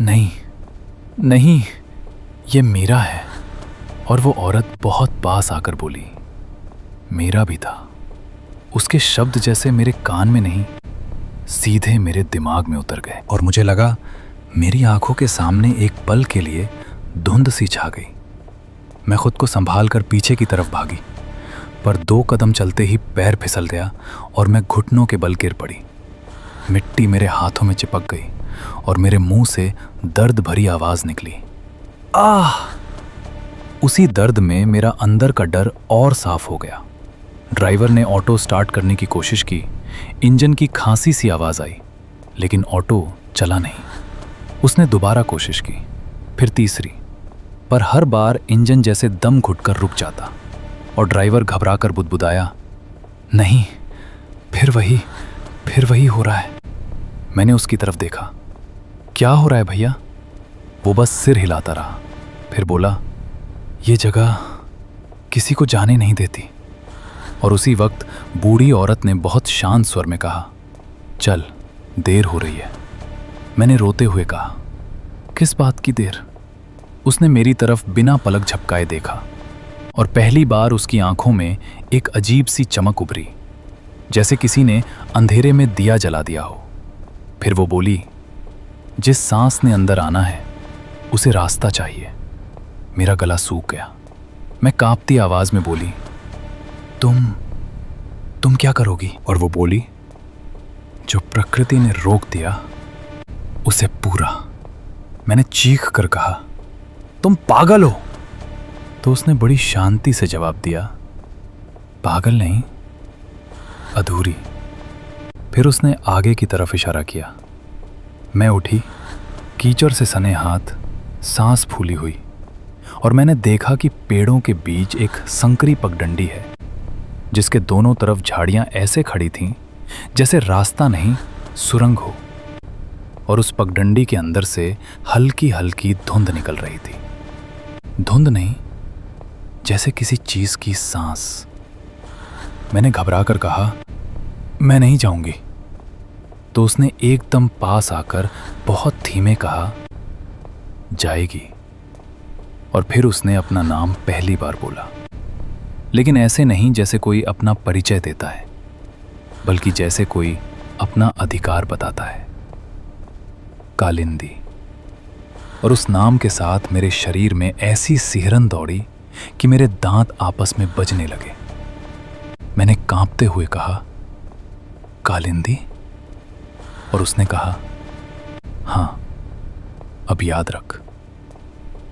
नहीं नहीं, ये मेरा है। और वो औरत बहुत पास आकर बोली, मेरा भी था। उसके शब्द जैसे मेरे कान में नहीं, सीधे मेरे दिमाग में उतर गए। और मुझे लगा मेरी आंखों के सामने एक पल के लिए धुंध सी छा गई। मैं खुद को संभाल कर पीछे की तरफ भागी, पर 2 कदम चलते ही पैर फिसल गया और मैं घुटनों के बल गिर पड़ी। मिट्टी मेरे हाथों में चिपक गई और मेरे मुंह से दर्द भरी आवाज निकली, आह! उसी दर्द में मेरा अंदर का डर और साफ हो गया। ड्राइवर ने ऑटो स्टार्ट करने की कोशिश की। इंजन की खांसी सी आवाज आई, लेकिन ऑटो चला नहीं। उसने दोबारा कोशिश की, फिर तीसरी, पर हर बार इंजन जैसे दम घुटकर रुक जाता और ड्राइवर घबराकर बुदबुदाया, नहीं, फिर वही हो रहा है। मैंने उसकी तरफ देखा, क्या हो रहा है भैया? वो बस सिर हिलाता रहा, फिर बोला, ये जगह किसी को जाने नहीं देती। और उसी वक्त बूढ़ी औरत ने बहुत शांत स्वर में कहा, चल, देर हो रही है। मैंने रोते हुए कहा, किस बात की देर? उसने मेरी तरफ बिना पलक झपकाए देखा और पहली बार उसकी आंखों में एक अजीब सी चमक उभरी, जैसे किसी ने अंधेरे में दिया जला दिया हो। फिर वो बोली, जिस सांस ने अंदर आना है उसे रास्ता चाहिए। मेरा गला सूख गया। मैं कांपती आवाज में बोली, तुम क्या करोगी? और वो बोली, जो प्रकृति ने रोक दिया उसे पूरा। मैंने चीख कर कहा, तुम पागल हो? तो उसने बड़ी शांति से जवाब दिया, पागल नहीं, अधूरी। फिर उसने आगे की तरफ इशारा किया। मैं उठी, कीचड़ से सने हाथ, सांस फूली हुई, और मैंने देखा कि पेड़ों के बीच एक संकरी पगडंडी है जिसके दोनों तरफ झाड़ियां ऐसे खड़ी थीं जैसे रास्ता नहीं सुरंग हो, और उस पगडंडी के अंदर से हल्की हल्की धुंध निकल रही थी। धुंध नहीं, जैसे किसी चीज की सांस। मैंने घबरा कर कहा, मैं नहीं जाऊंगी। तो उसने एकदम पास आकर बहुत धीमे कहा, जाएगी। और फिर उसने अपना नाम पहली बार बोला, लेकिन ऐसे नहीं जैसे कोई अपना परिचय देता है, बल्कि जैसे कोई अपना अधिकार बताता है, कालिंदी। और उस नाम के साथ मेरे शरीर में ऐसी सिहरन दौड़ी कि मेरे दांत आपस में बजने लगे। मैंने कांपते हुए कहा, कालिंदी? और उसने कहा, हाँ, अब याद रख।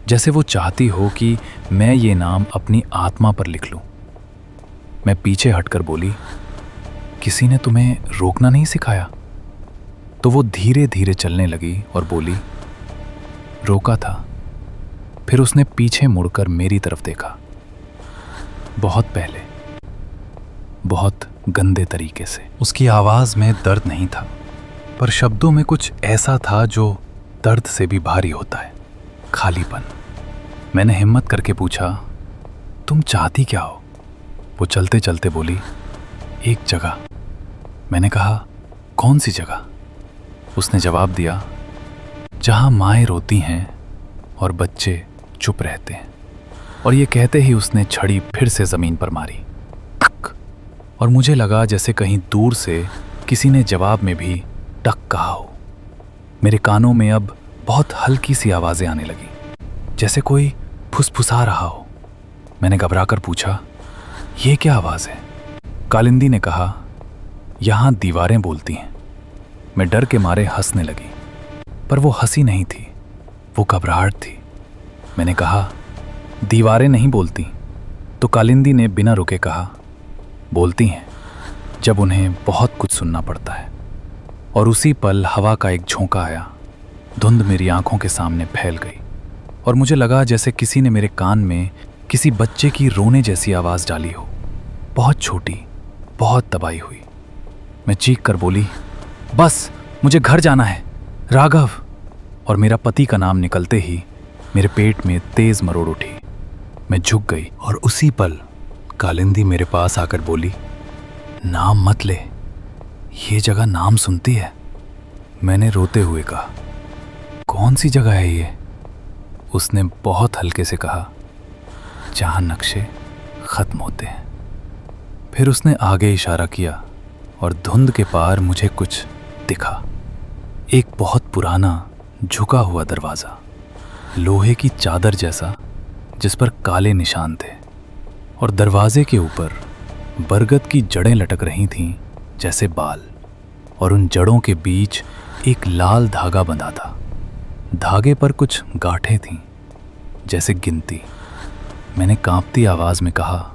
जैसे वो चाहती हो कि मैं ये नाम अपनी आत्मा पर लिख लूं। मैं पीछे हटकर बोली, किसी ने तुम्हें रोकना नहीं सिखाया? तो वो धीरे धीरे चलने लगी और बोली, रोका था। फिर उसने पीछे मुड़कर मेरी तरफ देखा, बहुत पहले, बहुत गंदे तरीके से। उसकी आवाज में दर्द नहीं था, पर शब्दों में कुछ ऐसा था जो दर्द से भी भारी होता है, खालीपन। मैंने हिम्मत करके पूछा, तुम चाहती क्या हो? वो चलते चलते बोली, एक जगह। मैंने कहा, कौन सी जगह? उसने जवाब दिया, जहां माएँ रोती हैं और बच्चे चुप रहते हैं। और ये कहते ही उसने छड़ी फिर से जमीन पर मारी, टक। और मुझे लगा जैसे कहीं दूर से किसी ने जवाब में भी टक कहा हो। मेरे कानों में अब बहुत हल्की सी आवाजें आने लगी, जैसे कोई फुसफुसा रहा हो। मैंने घबराकर पूछा, ये क्या आवाज है? कालिंदी ने कहा, यहां दीवारें बोलती हैं। मैं डर के मारे हंसने लगी, पर वो हंसी नहीं थी, वो घबराहट थी। मैंने कहा, दीवारें नहीं बोलती? तो कालिंदी ने बिना रुके कहा, बोलती हैं, जब उन्हें बहुत कुछ सुनना पड़ता है। और उसी पल हवा का एक झोंका आया, धुंध मेरी आंखों के सामने फैल गई, और मुझे लगा जैसे किसी ने मेरे कान में किसी बच्चे की रोने जैसी आवाज डाली हो, बहुत छोटी, बहुत दबाई हुई। मैं चीख कर बोली, बस, मुझे घर जाना है, राघव। और मेरा पति का नाम निकलते ही मेरे पेट में तेज मरोड़ उठी। मैं झुक गई, और उसी पल कालिंदी मेरे पास आकर बोली, नाम मत ले, ये जगह नाम सुनती है। मैंने रोते हुए कहा, कौन सी जगह है ये? उसने बहुत हल्के से कहा, जहां नक्शे खत्म होते हैं। फिर उसने आगे इशारा किया, और धुंध के पार मुझे कुछ दिखा। एक बहुत पुराना झुका हुआ दरवाजा, लोहे की चादर जैसा, जिस पर काले निशान थे, और दरवाजे के ऊपर बरगद की जड़ें लटक रही थीं जैसे बाल, और उन जड़ों के बीच एक लाल धागा बंधा था। धागे पर कुछ गांठें थीं, जैसे गिनती। मैंने कांपती आवाज में कहा,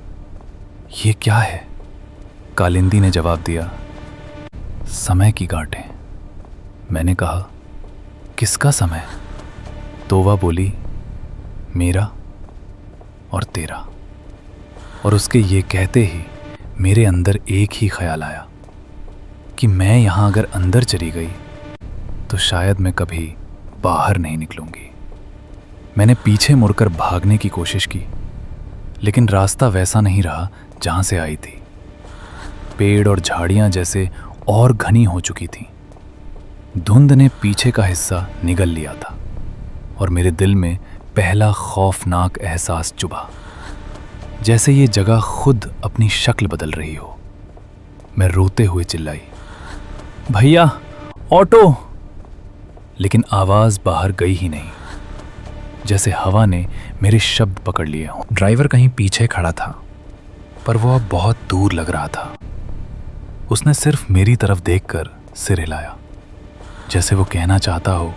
ये क्या है? कालिंदी ने जवाब दिया, समय की गांठें। मैंने कहा, किसका समय? तो वह बोली, मेरा और तेरा। और उसके ये कहते ही मेरे अंदर एक ही ख्याल आया कि मैं यहां अगर अंदर चली गई तो शायद मैं कभी बाहर नहीं निकलूंगी। मैंने पीछे मुड़कर भागने की कोशिश की, लेकिन रास्ता वैसा नहीं रहा जहां से आई थी। पेड़ और झाड़ियां जैसे और घनी हो चुकी थीं। धुंध ने पीछे का हिस्सा निगल लिया था और मेरे दिल में पहला खौफनाक एहसास चुभा, जैसे ये जगह खुद अपनी शक्ल बदल रही हो। मैं रोते हुए चिल्लाई, भैया ऑटो! लेकिन आवाज बाहर गई ही नहीं, जैसे हवा ने मेरे शब्द पकड़ लिए हों। ड्राइवर कहीं पीछे खड़ा था, पर वो अब बहुत दूर लग रहा था। उसने सिर्फ मेरी तरफ देखकर सिर हिलाया, जैसे वो कहना चाहता हो,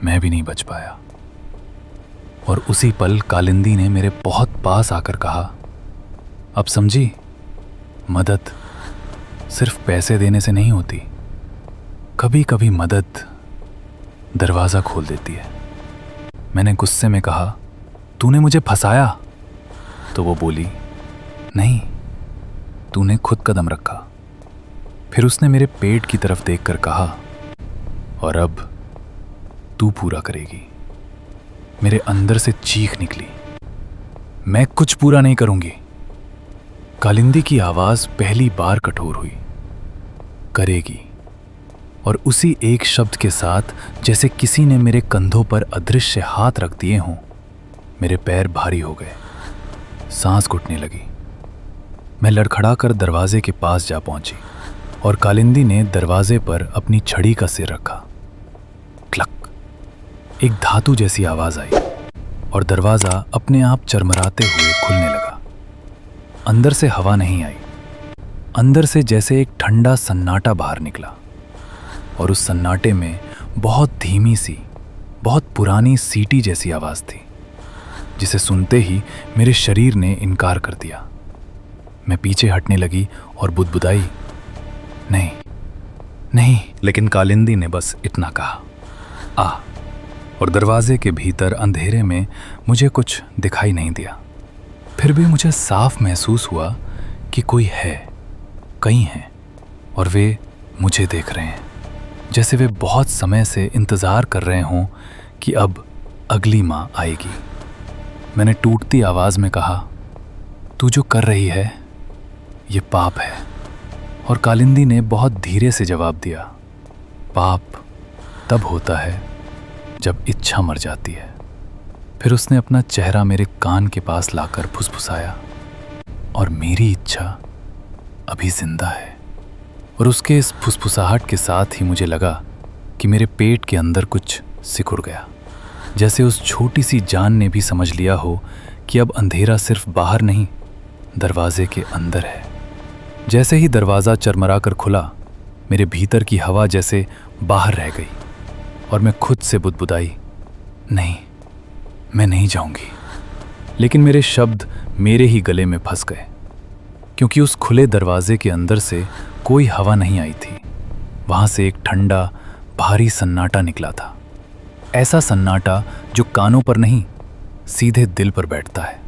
मैं भी नहीं बच पाया। और उसी पल कालिंदी ने मेरे बहुत पास आकर कहा, अब समझी, मदद सिर्फ पैसे देने से नहीं होती, कभी कभी मदद दरवाज़ा खोल देती है। मैंने गुस्से में कहा, तूने मुझे फंसाया? तो वो बोली, नहीं, तूने खुद कदम रखा। फिर उसने मेरे पेट की तरफ देखकर कहा, और अब तू पूरा करेगी। मेरे अंदर से चीख निकली, मैं कुछ पूरा नहीं करूंगी। कालिंदी की आवाज पहली बार कठोर हुई, करेगी। और उसी एक शब्द के साथ जैसे किसी ने मेरे कंधों पर अदृश्य हाथ रख दिए हों, मेरे पैर भारी हो गए, सांस घुटने लगी। मैं लड़खड़ाकर दरवाजे के पास जा पहुंची और कालिंदी ने दरवाजे पर अपनी छड़ी का सिर रखा। क्लक, एक धातु जैसी आवाज आई और दरवाजा अपने आप चरमराते हुए खुलने लगा। अंदर से हवा नहीं आई, अंदर से जैसे एक ठंडा सन्नाटा बाहर निकला। और उस सन्नाटे में बहुत धीमी सी, बहुत पुरानी सीटी जैसी आवाज थी, जिसे सुनते ही मेरे शरीर ने इनकार कर दिया। मैं पीछे हटने लगी और बुदबुदाई, नहीं नहीं। लेकिन कालिंदी ने बस इतना कहा, आ। और दरवाजे के भीतर अंधेरे में मुझे कुछ दिखाई नहीं दिया। फिर भी मुझे साफ महसूस हुआ कि कोई है, कई हैं, और वे मुझे देख रहे हैं, जैसे वे बहुत समय से इंतज़ार कर रहे हों कि अब अगली माँ आएगी। मैंने टूटती आवाज़ में कहा, तू जो कर रही है ये पाप है। और कालिंदी ने बहुत धीरे से जवाब दिया, पाप तब होता है जब इच्छा मर जाती है। फिर उसने अपना चेहरा मेरे कान के पास लाकर फुसफुसाया, और मेरी इच्छा अभी जिंदा है। और उसके इस फुसफुसाहट के साथ ही मुझे लगा कि मेरे पेट के अंदर कुछ सिकुड़ गया, जैसे उस छोटी सी जान ने भी समझ लिया हो कि अब अंधेरा सिर्फ बाहर नहीं, दरवाजे के अंदर है। जैसे ही दरवाज़ा चरमरा कर खुला, मेरे भीतर की हवा जैसे बाहर रह गई और मैं खुद से बुदबुदाई, नहीं, मैं नहीं जाऊंगी। लेकिन मेरे शब्द मेरे ही गले में फंस गए, क्योंकि उस खुले दरवाजे के अंदर से कोई हवा नहीं आई थी। वहां से एक ठंडा भारी सन्नाटा निकला था, ऐसा सन्नाटा जो कानों पर नहीं, सीधे दिल पर बैठता है।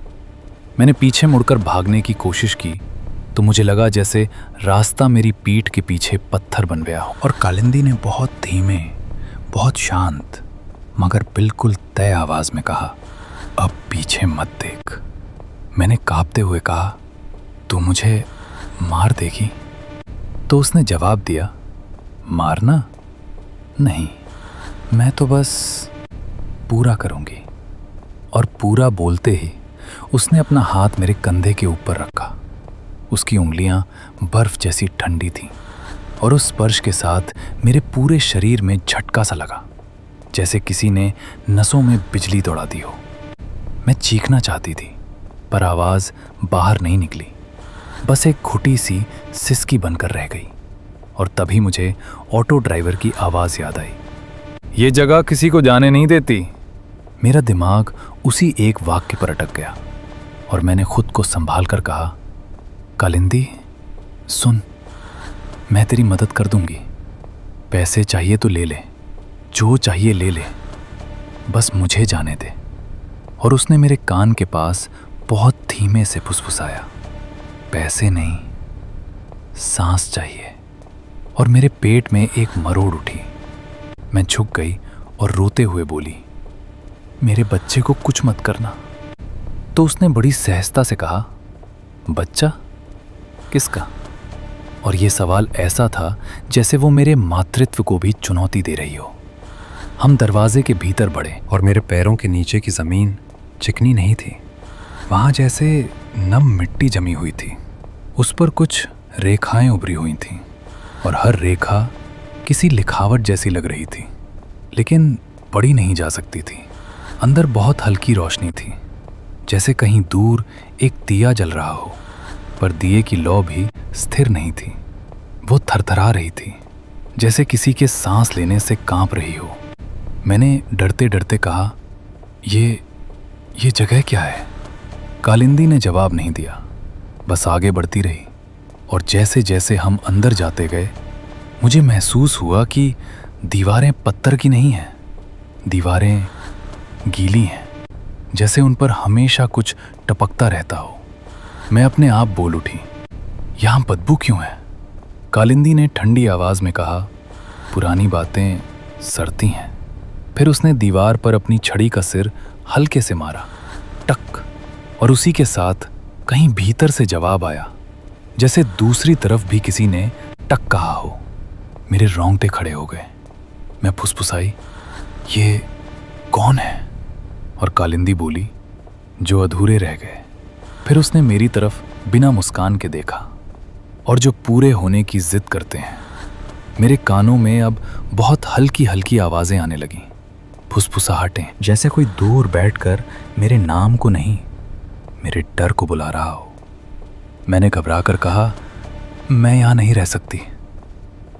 मैंने पीछे मुड़कर भागने की कोशिश की तो मुझे लगा जैसे रास्ता मेरी पीठ के पीछे पत्थर बन गया हो। और कालिंदी ने बहुत धीमे, बहुत शांत, मगर बिल्कुल तय आवाज में कहा, अब पीछे मत देख। मैंने कांपते हुए कहा, तू मुझे मार देगी? तो उसने जवाब दिया, मारना नहीं, मैं तो बस पूरा करूंगी। और पूरा बोलते ही उसने अपना हाथ मेरे कंधे के ऊपर रखा। उसकी उंगलियां बर्फ जैसी ठंडी थीं और उस स्पर्श के साथ मेरे पूरे शरीर में झटका सा लगा, जैसे किसी ने नसों में बिजली दौड़ा दी हो। मैं चीखना चाहती थी, पर आवाज़ बाहर नहीं निकली, बस एक घुटी सी सिसकी बनकर रह गई। और तभी मुझे ऑटो ड्राइवर की आवाज़ याद आई, ये जगह किसी को जाने नहीं देती। मेरा दिमाग उसी एक वाक्य पर अटक गया और मैंने खुद को संभाल कर कहा, कालिंदी सुन, मैं तेरी मदद कर दूंगी। पैसे चाहिए तो ले ले, जो चाहिए ले ले, बस मुझे जाने दे। और उसने मेरे कान के पास बहुत धीमे से फुसफुसाया, पैसे नहीं, सांस चाहिए। और मेरे पेट में एक मरोड़ उठी। मैं झुक गई और रोते हुए बोली, मेरे बच्चे को कुछ मत करना। तो उसने बड़ी सहजता से कहा, बच्चा किसका? और ये सवाल ऐसा था जैसे वो मेरे मातृत्व को भी चुनौती दे रही हो। हम दरवाजे के भीतर बढ़े और मेरे पैरों के नीचे की ज़मीन चिकनी नहीं थी। वहाँ जैसे नम मिट्टी जमी हुई थी। उस पर कुछ रेखाएं उभरी हुई थीं और हर रेखा किसी लिखावट जैसी लग रही थी, लेकिन पढ़ी नहीं जा सकती थी। अंदर बहुत हल्की रोशनी थी, जैसे कहीं दूर एक दिया जल रहा हो, पर दिए की लौ भी स्थिर नहीं थी। वो थरथरा रही थी, जैसे किसी के सांस लेने से कांप रही हो। मैंने डरते डरते कहा, ये जगह क्या है? कालिंदी ने जवाब नहीं दिया, बस आगे बढ़ती रही। और जैसे जैसे हम अंदर जाते गए, मुझे महसूस हुआ कि दीवारें पत्थर की नहीं हैं, दीवारें गीली हैं, जैसे उन पर हमेशा कुछ टपकता रहता हो। मैं अपने आप बोल उठी, यहाँ बदबू क्यों है? कालिंदी ने ठंडी आवाज में कहा, पुरानी बातें सड़ती हैं। फिर उसने दीवार पर अपनी छड़ी का सिर हल्के से मारा, टक, और उसी के साथ कहीं भीतर से जवाब आया, जैसे दूसरी तरफ भी किसी ने टक कहा हो। मेरे रोंगटे खड़े हो गए। मैं फुसफुसाई, ये कौन है? और कालिंदी बोली, जो अधूरे रह गए। फिर उसने मेरी तरफ बिना मुस्कान के देखा, और जो पूरे होने की जिद करते हैं। मेरे कानों में अब बहुत हल्की हल्की आवाजें आने लगीं, फुसफुसाहटें, जैसे कोई दूर बैठकर मेरे नाम को नहीं, मेरे डर को बुला रहा हो। मैंने घबराकर कहा, मैं यहाँ नहीं रह सकती।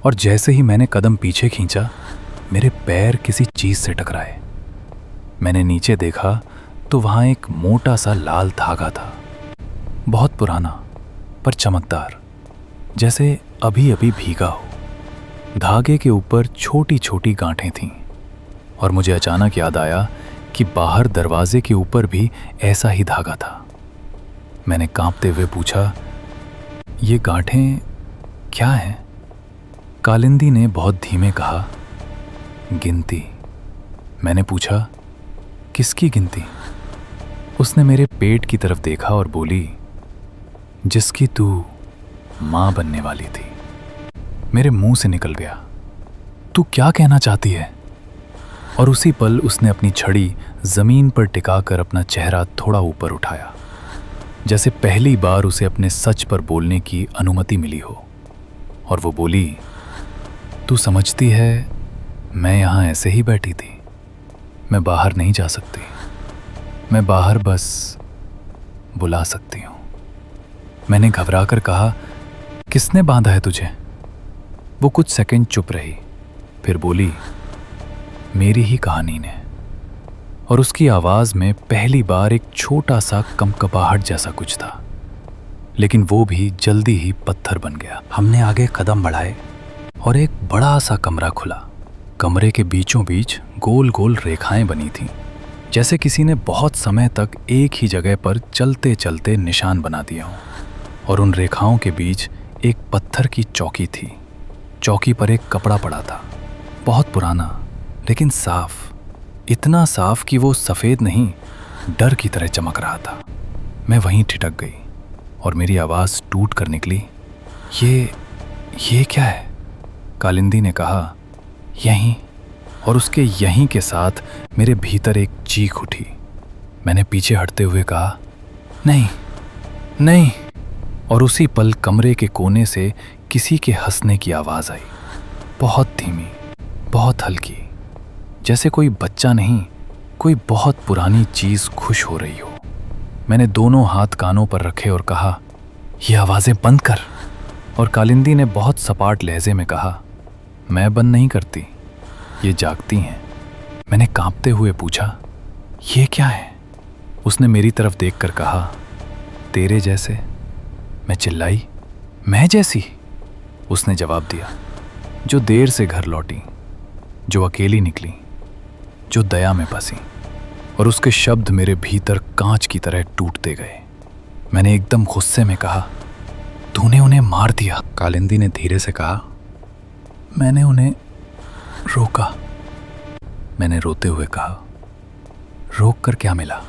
और जैसे ही मैंने कदम पीछे खींचा, मेरे पैर किसी चीज से टकराए। मैंने नीचे देखा तो वहाँ एक मोटा सा लाल धागा था, बहुत पुराना पर चमकदार, जैसे अभी अभी भीगा हो। धागे के ऊपर छोटी छोटी गांठें थीं, और मुझे अचानक याद आया कि बाहर दरवाजे के ऊपर भी ऐसा ही धागा था। मैंने कांपते हुए पूछा, ये गांठें क्या हैं? कालिंदी ने बहुत धीमे कहा, गिनती। मैंने पूछा, किसकी गिनती? उसने मेरे पेट की तरफ देखा और बोली, जिसकी तू मां बनने वाली थी। मेरे मुंह से निकल गया, तू क्या कहना चाहती है? और उसी पल उसने अपनी छड़ी जमीन पर टिकाकर अपना चेहरा थोड़ा ऊपर उठाया, जैसे पहली बार उसे अपने सच पर बोलने की अनुमति मिली हो। और वो बोली, तू समझती है मैं यहाँ ऐसे ही बैठी थी? मैं बाहर नहीं जा सकती, मैं बाहर बस बुला सकती हूँ। मैंने घबराकर कहा, किसने बांधा है तुझे? वो कुछ सेकंड चुप रही, फिर बोली, मेरी ही कहानी ने। और उसकी आवाज में पहली बार एक छोटा सा कंपकपाहट जैसा कुछ था, लेकिन वो भी जल्दी ही पत्थर बन गया। हमने आगे कदम बढ़ाए और एक बड़ा सा कमरा खुला। कमरे के बीचों बीच गोल गोल रेखाएं बनी थीं, जैसे किसी ने बहुत समय तक एक ही जगह पर चलते चलते निशान बना दिया हो। और उन रेखाओं के बीच एक पत्थर की चौकी थी। चौकी पर एक कपड़ा पड़ा था, बहुत पुराना लेकिन साफ, इतना साफ कि वो सफ़ेद नहीं, डर की तरह चमक रहा था। मैं वहीं ठिठक गई और मेरी आवाज़ टूट कर निकली, ये क्या है? कालिंदी ने कहा, यहीं। और उसके यहीं के साथ मेरे भीतर एक चीख उठी। मैंने पीछे हटते हुए कहा, नहीं नहीं। और उसी पल कमरे के कोने से किसी के हंसने की आवाज़ आई, बहुत धीमी, बहुत हल्की, जैसे कोई बच्चा नहीं, कोई बहुत पुरानी चीज़ खुश हो रही हो। मैंने दोनों हाथ कानों पर रखे और कहा, ये आवाज़ें बंद कर। और कालिंदी ने बहुत सपाट लहजे में कहा, मैं बंद नहीं करती, ये जागती हैं। मैंने कांपते हुए पूछा, ये क्या है? उसने मेरी तरफ देखकर कहा, तेरे जैसे। मैं चिल्लाई, मैं जैसी? उसने जवाब दिया, जो देर से घर लौटी, जो अकेली निकली, जो दया में फंसी। और उसके शब्द मेरे भीतर कांच की तरह टूटते गए। मैंने एकदम गुस्से में कहा, तूने उन्हें मार दिया। कालिंदी ने धीरे से कहा, मैंने उन्हें रोका। मैंने रोते हुए कहा, रोक कर क्या मिला?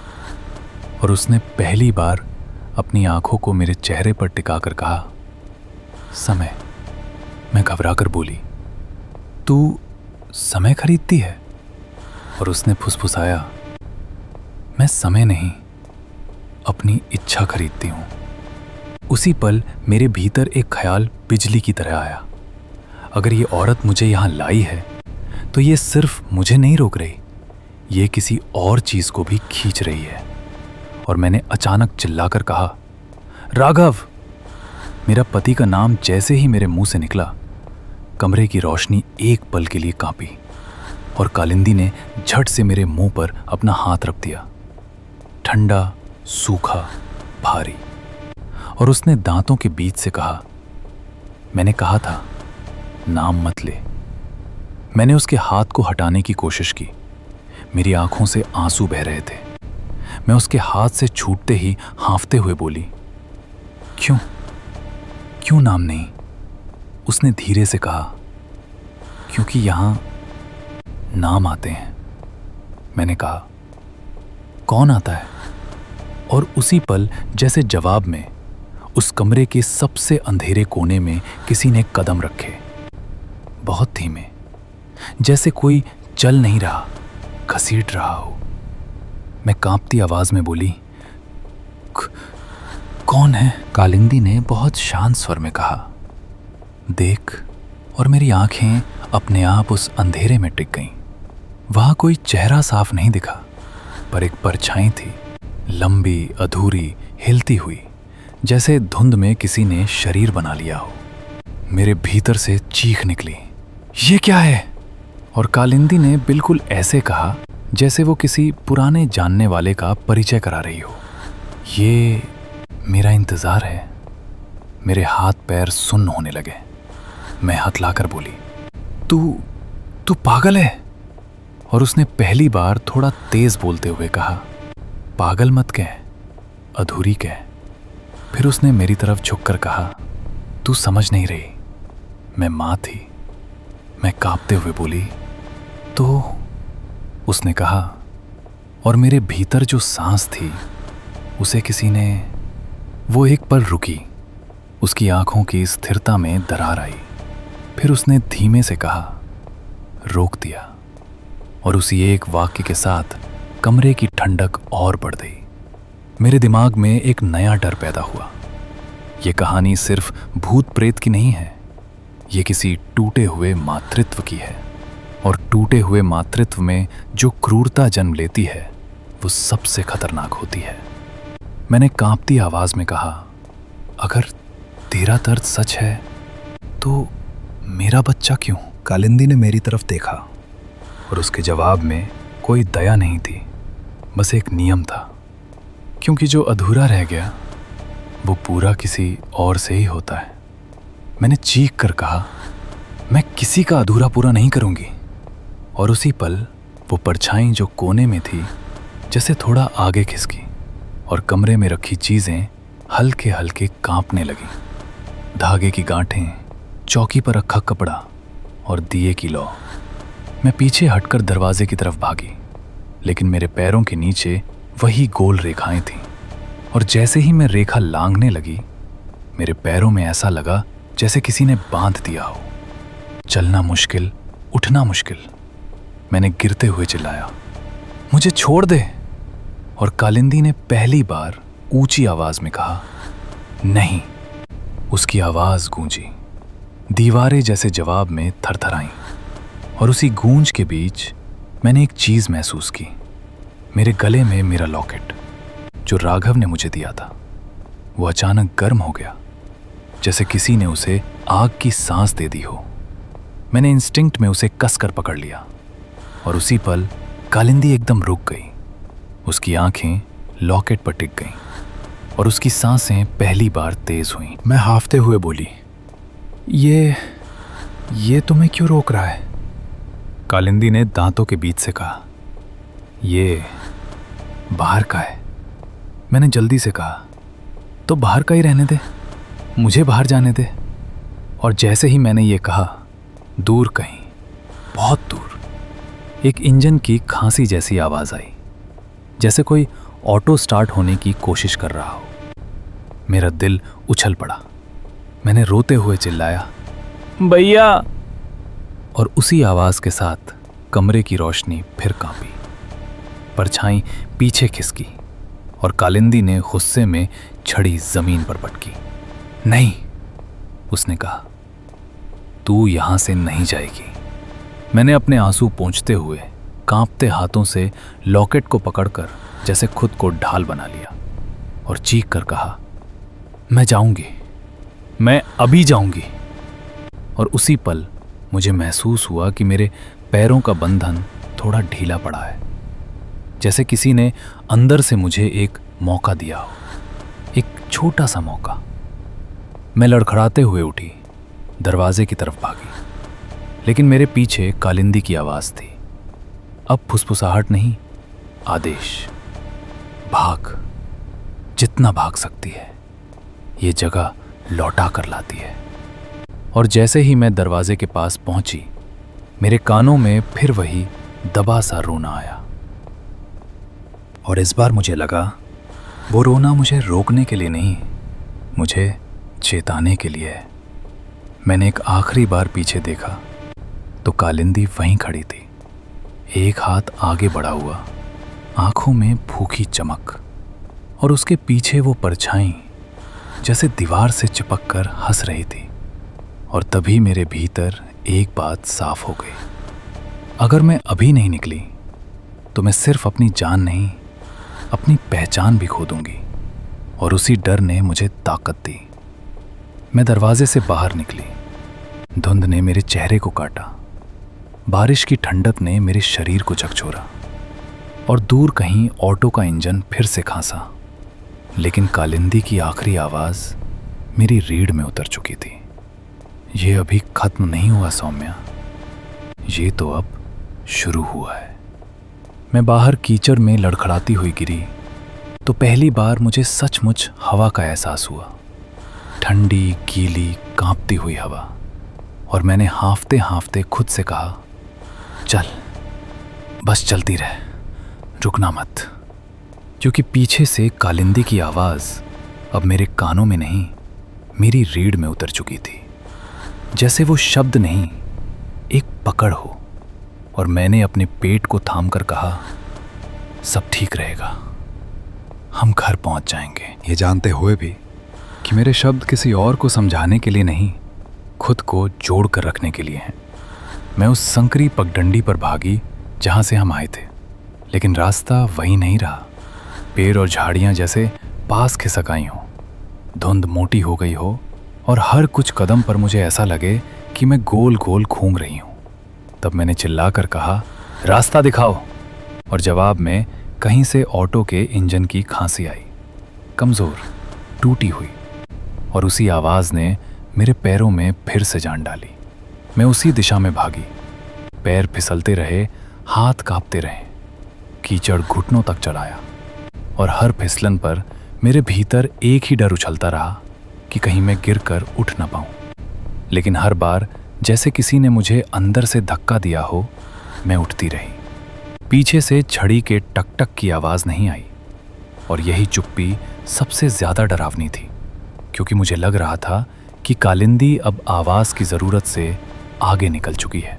और उसने पहली बार अपनी आंखों को मेरे चेहरे पर टिकाकर कहा, समय। घबराकर बोली, तू समय खरीदती है? और उसने फुसफुसाया, मैं समय नहीं, अपनी इच्छा खरीदती हूं। उसी पल मेरे भीतर एक ख्याल बिजली की तरह आया। अगर ये औरत मुझे यहां लाई है तो ये सिर्फ मुझे नहीं रोक रही, ये किसी और चीज को भी खींच रही है। और मैंने अचानक चिल्लाकर कहा, राघव। मेरा पति का नाम जैसे ही मेरे मुंह से निकला, कमरे की रोशनी एक पल के लिए कांपी और कालिंदी ने झट से मेरे मुंह पर अपना हाथ रख दिया, ठंडा, सूखा, भारी। और उसने दांतों के बीच से कहा, मैंने कहा था नाम मत ले। मैंने उसके हाथ को हटाने की कोशिश की। मेरी आंखों से आंसू बह रहे थे। मैं उसके हाथ से छूटते ही हांफते हुए बोली, क्यों नाम नहीं? उसने धीरे से कहा, क्योंकि यहां नाम आते हैं। मैंने कहा, कौन आता है? और उसी पल जैसे जवाब में उस कमरे के सबसे अंधेरे कोने में किसी ने कदम रखे, बहुत धीमे, जैसे कोई चल नहीं रहा, घसीट रहा हो। मैं कांपती आवाज में बोली, कौन है? कालिंदी ने बहुत शांत स्वर में कहा, देख। और मेरी आंखें अपने आप उस अंधेरे में टिक गईं। वहां कोई चेहरा साफ नहीं दिखा, पर एक परछाई थी, लंबी, अधूरी, हिलती हुई, जैसे धुंध में किसी ने शरीर बना लिया हो। मेरे भीतर से चीख निकली, ये क्या है? और कालिंदी ने बिल्कुल ऐसे कहा जैसे वो किसी पुराने जानने वाले का परिचय करा रही हो, ये मेरा इंतजार है। मेरे हाथ पैर सुन्न होने लगे। मैं हथलाकर बोली, तू पागल है? और उसने पहली बार थोड़ा तेज बोलते हुए कहा, पागल मत कह, अधूरी कह। फिर उसने मेरी तरफ झुककर कहा, तू समझ नहीं रही, मैं मां थी। मैं कांपते हुए बोली, तो? उसने कहा, और मेरे भीतर जो सांस थी उसे किसी ने। वो एक पल रुकी, उसकी आंखों की स्थिरता में दरार आई। फिर उसने धीमे से कहा, रोक दिया। और उसी एक वाक्य के साथ कमरे की ठंडक और बढ़ गई। मेरे दिमाग में एक नया डर पैदा हुआ। यह कहानी सिर्फ भूत प्रेत की नहीं है, ये किसी टूटे हुए मातृत्व की है। और टूटे हुए मातृत्व में जो क्रूरता जन्म लेती है वो सबसे खतरनाक होती है। मैंने कांपती आवाज में कहा, अगर तेरा दर्द सच है तो मेरा बच्चा क्यों? कालिंदी ने मेरी तरफ देखा और उसके जवाब में कोई दया नहीं थी, बस एक नियम था, क्योंकि जो अधूरा रह गया वो पूरा किसी और से ही होता है। मैंने चीख कर कहा, मैं किसी का अधूरा पूरा नहीं करूंगी। और उसी पल वो परछाई जो कोने में थी जैसे थोड़ा आगे खिसकी और कमरे में रखी चीजें हल्के हल्के कांपने लगी। धागे की गांठें, चौकी पर रखा कपड़ा और दिए की लौ। मैं पीछे हटकर दरवाजे की तरफ भागी, लेकिन मेरे पैरों के नीचे वही गोल रेखाएं थीं। और जैसे ही मैं रेखा लांघने लगी, मेरे पैरों में ऐसा लगा जैसे किसी ने बांध दिया हो। चलना मुश्किल, उठना मुश्किल। मैंने गिरते हुए चिल्लाया, मुझे छोड़ दे। और कालिंदी ने पहली बार ऊंची आवाज में कहा, नहीं। उसकी आवाज गूंजी, दीवारें जैसे जवाब में थरथराईं। और उसी गूंज के बीच मैंने एक चीज महसूस की। मेरे गले में मेरा लॉकेट जो राघव ने मुझे दिया था, वो अचानक गर्म हो गया, जैसे किसी ने उसे आग की सांस दे दी हो। मैंने इंस्टिंक्ट में उसे कसकर पकड़ लिया और उसी पल कालिंदी एकदम रुक गई। उसकी आंखें लॉकेट पर टिक गईं और उसकी सांसें पहली बार तेज हुईं। मैं हांफते हुए बोली, ये तुम्हें क्यों रोक रहा है? कालिंदी ने दांतों के बीच से कहा, ये बाहर का है। मैंने जल्दी से कहा, तो बाहर का ही रहने दे, मुझे बाहर जाने दे। और जैसे ही मैंने ये कहा, दूर कहीं, बहुत दूर, एक इंजन की खांसी जैसी आवाज आई, जैसे कोई ऑटो स्टार्ट होने की कोशिश कर रहा हो। मेरा दिल उछल पड़ा। मैंने रोते हुए चिल्लाया, भैया। और उसी आवाज के साथ कमरे की रोशनी फिर कांपी, परछाई पीछे खिसकी और कालिंदी ने गुस्से में छड़ी जमीन पर पटकी। नहीं, उसने कहा, तू यहां से नहीं जाएगी। मैंने अपने आंसू पोंछते हुए कांपते हाथों से लॉकेट को पकड़कर जैसे खुद को ढाल बना लिया और चीख कर कहा, मैं जाऊंगी, मैं अभी जाऊंगी। और उसी पल मुझे महसूस हुआ कि मेरे पैरों का बंधन थोड़ा ढीला पड़ा है, जैसे किसी ने अंदर से मुझे एक मौका दिया हो, एक छोटा सा मौका। मैं लड़खड़ाते हुए उठी, दरवाजे की तरफ भागी, लेकिन मेरे पीछे कालिंदी की आवाज थी। अब फुसफुसाहट नहीं, आदेश। भाग, जितना भाग सकती है, ये जगह लौटा कर लाती है। और जैसे ही मैं दरवाजे के पास पहुंची, मेरे कानों में फिर वही दबा सा रोना आया। और इस बार मुझे लगा वो रोना मुझे रोकने के लिए नहीं, मुझे चेताने के लिए है। मैंने एक आखिरी बार पीछे देखा तो कालिंदी वहीं खड़ी थी, एक हाथ आगे बढ़ा हुआ, आंखों में भूखी चमक, और उसके पीछे वो परछाई जैसे दीवार से चिपक कर हंस रही थी। और तभी मेरे भीतर एक बात साफ हो गई, अगर मैं अभी नहीं निकली तो मैं सिर्फ अपनी जान नहीं, अपनी पहचान भी खो दूंगी। और उसी डर ने मुझे ताकत दी। मैं दरवाजे से बाहर निकली, धुंध ने मेरे चेहरे को काटा, बारिश की ठंडक ने मेरे शरीर को झकझोरा, और दूर कहीं ऑटो का इंजन फिर से खांसा। लेकिन कालिंदी की आखिरी आवाज मेरी रीढ़ में उतर चुकी थी। ये अभी खत्म नहीं हुआ सौम्या, ये तो अब शुरू हुआ है। मैं बाहर कीचड़ में लड़खड़ाती हुई गिरी तो पहली बार मुझे सचमुच हवा का एहसास हुआ, ठंडी, गीली, कांपती हुई हवा। और मैंने हांफते हांफते खुद से कहा, चल, बस चलती रह, रुकना मत। क्योंकि पीछे से कालिंदी की आवाज अब मेरे कानों में नहीं, मेरी रीढ़ में उतर चुकी थी, जैसे वो शब्द नहीं, एक पकड़ हो। और मैंने अपने पेट को थामकर कहा, सब ठीक रहेगा, हम घर पहुंच जाएंगे। ये जानते हुए भी कि मेरे शब्द किसी और को समझाने के लिए नहीं, खुद को जोड़ कर रखने के लिए हैं। मैं उस संकरी पगडंडी पर भागी जहां से हम आए थे, लेकिन रास्ता वही नहीं रहा। पेड़ और झाड़ियां जैसे पास खिसक आई हों, धुंध मोटी हो गई हो, और हर कुछ कदम पर मुझे ऐसा लगे कि मैं गोल गोल घूम रही हूं। तब मैंने चिल्लाकर कहा, रास्ता दिखाओ। और जवाब में कहीं से ऑटो के इंजन की खांसी आई, कमजोर, टूटी हुई। और उसी आवाज ने मेरे पैरों में फिर से जान डाली। मैं उसी दिशा में भागी, पैर फिसलते रहे, हाथ कांपते रहे, कीचड़ घुटनों तक चढ़ाया। और हर फिसलन पर मेरे भीतर एक ही डर उछलता रहा कि कहीं मैं गिरकर उठ ना पाऊं। लेकिन हर बार जैसे किसी ने मुझे अंदर से धक्का दिया हो, मैं उठती रही। पीछे से छड़ी के टक टक की आवाज नहीं आई, और यही चुप्पी सबसे ज्यादा डरावनी थी, क्योंकि मुझे लग रहा था कि कालिंदी अब आवाज की जरूरत से आगे निकल चुकी है।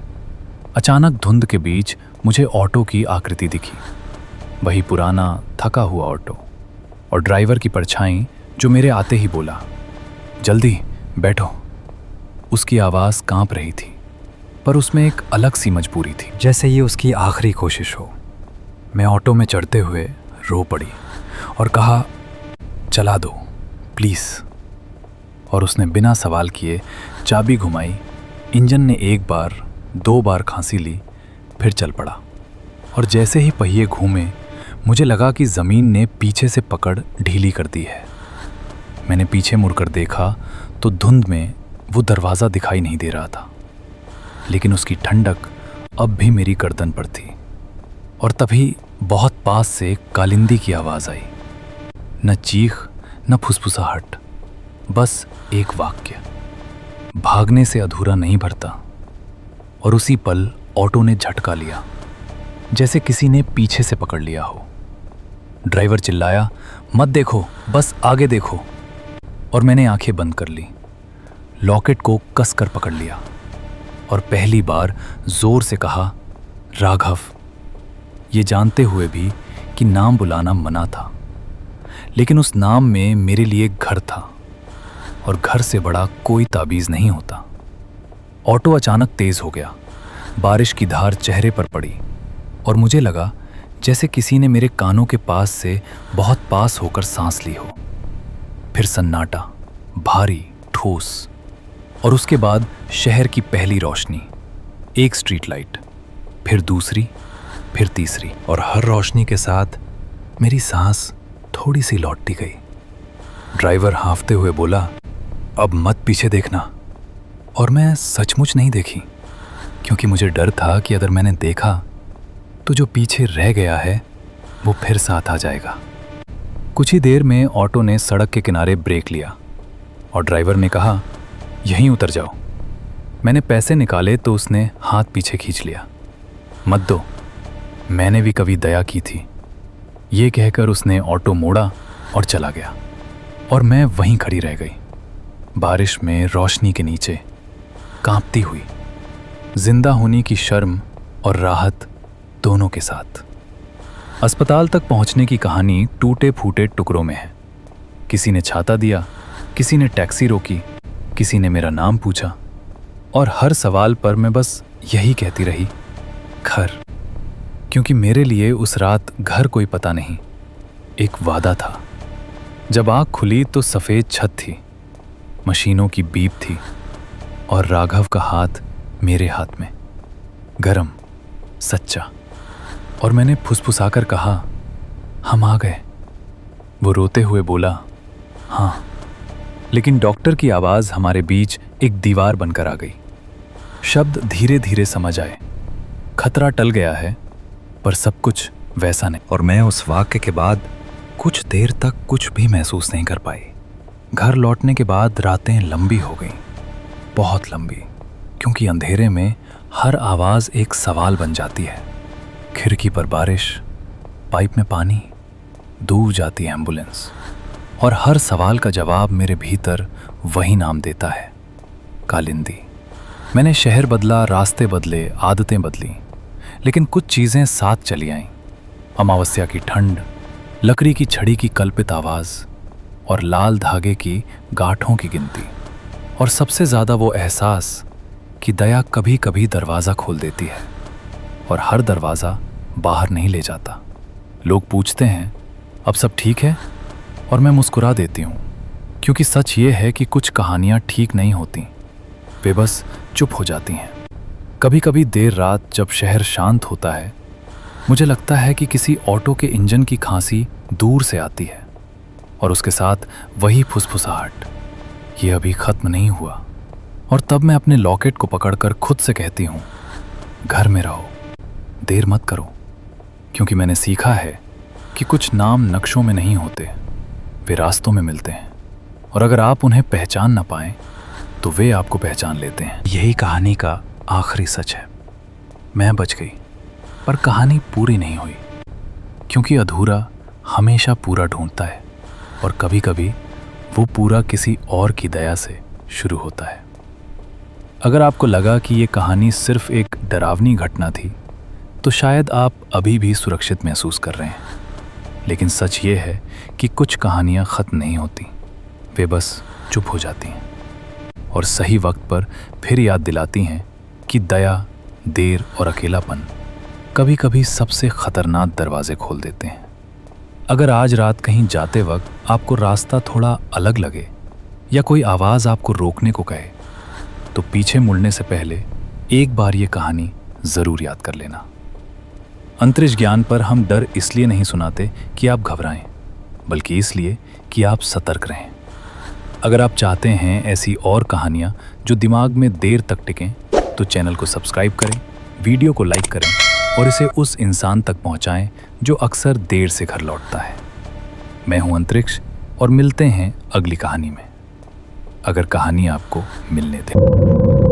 अचानक धुंध के बीच मुझे ऑटो की आकृति दिखी, वही पुराना थका हुआ ऑटो, और ड्राइवर की परछाई जो मेरे आते ही बोला, जल्दी बैठो। उसकी आवाज कांप रही थी, पर उसमें एक अलग सी मजबूरी थी, जैसे ये उसकी आखिरी कोशिश हो। मैं ऑटो में चढ़ते हुए रो पड़ी और कहा, चला दो प्लीज। और उसने बिना सवाल किए चाबी घुमाई। इंजन ने एक बार, दो बार खांसी ली, फिर चल पड़ा। और जैसे ही पहिए घूमे, मुझे लगा कि जमीन ने पीछे से पकड़ ढीली कर दी है। मैंने पीछे मुड़कर देखा तो धुंध में वो दरवाज़ा दिखाई नहीं दे रहा था, लेकिन उसकी ठंडक अब भी मेरी गर्दन पर थी। और तभी बहुत पास से कालिंदी की आवाज़ आई, न चीख न फुसफुसाहट, बस एक वाक्य, भागने से अधूरा नहीं भरता। और उसी पल ऑटो ने झटका लिया, जैसे किसी ने पीछे से पकड़ लिया हो। ड्राइवर चिल्लाया, मत देखो, बस आगे देखो। और मैंने आंखें बंद कर ली। लॉकेट को कसकर पकड़ लिया और पहली बार जोर से कहा, राघव। ये जानते हुए भी कि नाम बुलाना मना था, लेकिन उस नाम में मेरे लिए घर था और घर से बड़ा कोई ताबीज़ नहीं होता। ऑटो अचानक तेज हो गया, बारिश की धार चेहरे पर पड़ी और मुझे लगा जैसे किसी ने मेरे कानों के पास से बहुत पास होकर सांस ली हो। फिर सन्नाटा, भारी, ठोस, और उसके बाद शहर की पहली रोशनी, एक स्ट्रीट लाइट, फिर दूसरी, फिर तीसरी, और हर रोशनी के साथ मेरी सांस थोड़ी सी लौटती गई। ड्राइवर हाँफते हुए बोला, अब मत पीछे देखना। और मैं सचमुच नहीं देखी, क्योंकि मुझे डर था कि अगर मैंने देखा तो जो पीछे रह गया है वो फिर साथ आ जाएगा। कुछ ही देर में ऑटो ने सड़क के किनारे ब्रेक लिया और ड्राइवर ने कहा, यहीं उतर जाओ। मैंने पैसे निकाले तो उसने हाथ पीछे खींच लिया। मत दो, मैंने भी कभी दया की थी। ये कहकर उसने ऑटो मोड़ा और चला गया और मैं वहीं खड़ी रह गई, बारिश में रोशनी के नीचे, कांपती हुई, जिंदा होने की शर्म और राहत दोनों के साथ। अस्पताल तक पहुंचने की कहानी टूटे फूटे टुकड़ों में है। किसी ने छाता दिया, किसी ने टैक्सी रोकी, किसी ने मेरा नाम पूछा, और हर सवाल पर मैं बस यही कहती रही, घर। क्योंकि मेरे लिए उस रात घर कोई पता नहीं, एक वादा था। जब आँख खुली तो सफ़ेद छत थी, मशीनों की बीप थी और राघव का हाथ मेरे हाथ में, गरम, सच्चा। और मैंने फुसफुसाकर कहा, हम आ गए। वो रोते हुए बोला, हाँ। लेकिन डॉक्टर की आवाज़ हमारे बीच एक दीवार बनकर आ गई। शब्द धीरे धीरे समझ आए। खतरा टल गया है, पर सब कुछ वैसा नहीं। और मैं उस वाक्य के बाद कुछ देर तक कुछ भी महसूस नहीं कर पाई। घर लौटने के बाद रातें लंबी हो गईं, बहुत लंबी, क्योंकि अंधेरे में हर आवाज़ एक सवाल बन जाती है। खिड़की पर बारिश, पाइप में पानी, दूर जाती है एम्बुलेंस, और हर सवाल का जवाब मेरे भीतर वही नाम देता है, कालिंदी। मैंने शहर बदला, रास्ते बदले, आदतें बदली, लेकिन कुछ चीज़ें साथ चली आईं। अमावस्या की ठंड, लकड़ी की छड़ी की कल्पित आवाज़, और लाल धागे की गांठों की गिनती, और सबसे ज़्यादा वो एहसास कि दया कभी कभी दरवाज़ा खोल देती है और हर दरवाज़ा बाहर नहीं ले जाता। लोग पूछते हैं, अब सब ठीक है? और मैं मुस्कुरा देती हूँ, क्योंकि सच ये है कि कुछ कहानियाँ ठीक नहीं होती, वे बस चुप हो जाती हैं। कभी कभी देर रात जब शहर शांत होता है, मुझे लगता है कि किसी ऑटो के इंजन की खांसी दूर से आती है और उसके साथ वही फुसफुसाहट, ये अभी ख़त्म नहीं हुआ। और तब मैं अपने लॉकेट को पकड़कर खुद से कहती हूँ, घर में रहो, देर मत करो। क्योंकि मैंने सीखा है कि कुछ नाम नक्शों में नहीं होते, वे रास्तों में मिलते हैं, और अगर आप उन्हें पहचान ना पाएं तो वे आपको पहचान लेते हैं। यही कहानी का आखिरी सच है। मैं बच गई, पर कहानी पूरी नहीं हुई, क्योंकि अधूरा हमेशा पूरा ढूंढता है, और कभी कभी वो पूरा किसी और की दया से शुरू होता है। अगर आपको लगा कि ये कहानी सिर्फ एक डरावनी घटना थी, तो शायद आप अभी भी सुरक्षित महसूस कर रहे हैं। लेकिन सच ये है कि कुछ कहानियाँ ख़त्म नहीं होती, वे बस चुप हो जाती हैं और सही वक्त पर फिर याद दिलाती हैं कि दया, देर और अकेलापन कभी कभी सबसे ख़तरनाक दरवाजे खोल देते हैं। अगर आज रात कहीं जाते वक्त आपको रास्ता थोड़ा अलग लगे या कोई आवाज़ आपको रोकने को कहे, तो पीछे मुड़ने से पहले एक बार ये कहानी ज़रूर याद कर लेना। अंतरिक्ष ज्ञान पर हम डर इसलिए नहीं सुनाते कि आप घबराएं, बल्कि इसलिए कि आप सतर्क रहें। अगर आप चाहते हैं ऐसी और कहानियाँ जो दिमाग में देर तक टिकें, तो चैनल को सब्सक्राइब करें, वीडियो को लाइक करें और इसे उस इंसान तक पहुँचाएं जो अक्सर देर से घर लौटता है। मैं हूँ अंतरिक्ष, और मिलते हैं अगली कहानी में, अगर कहानी आपको मिलने दे।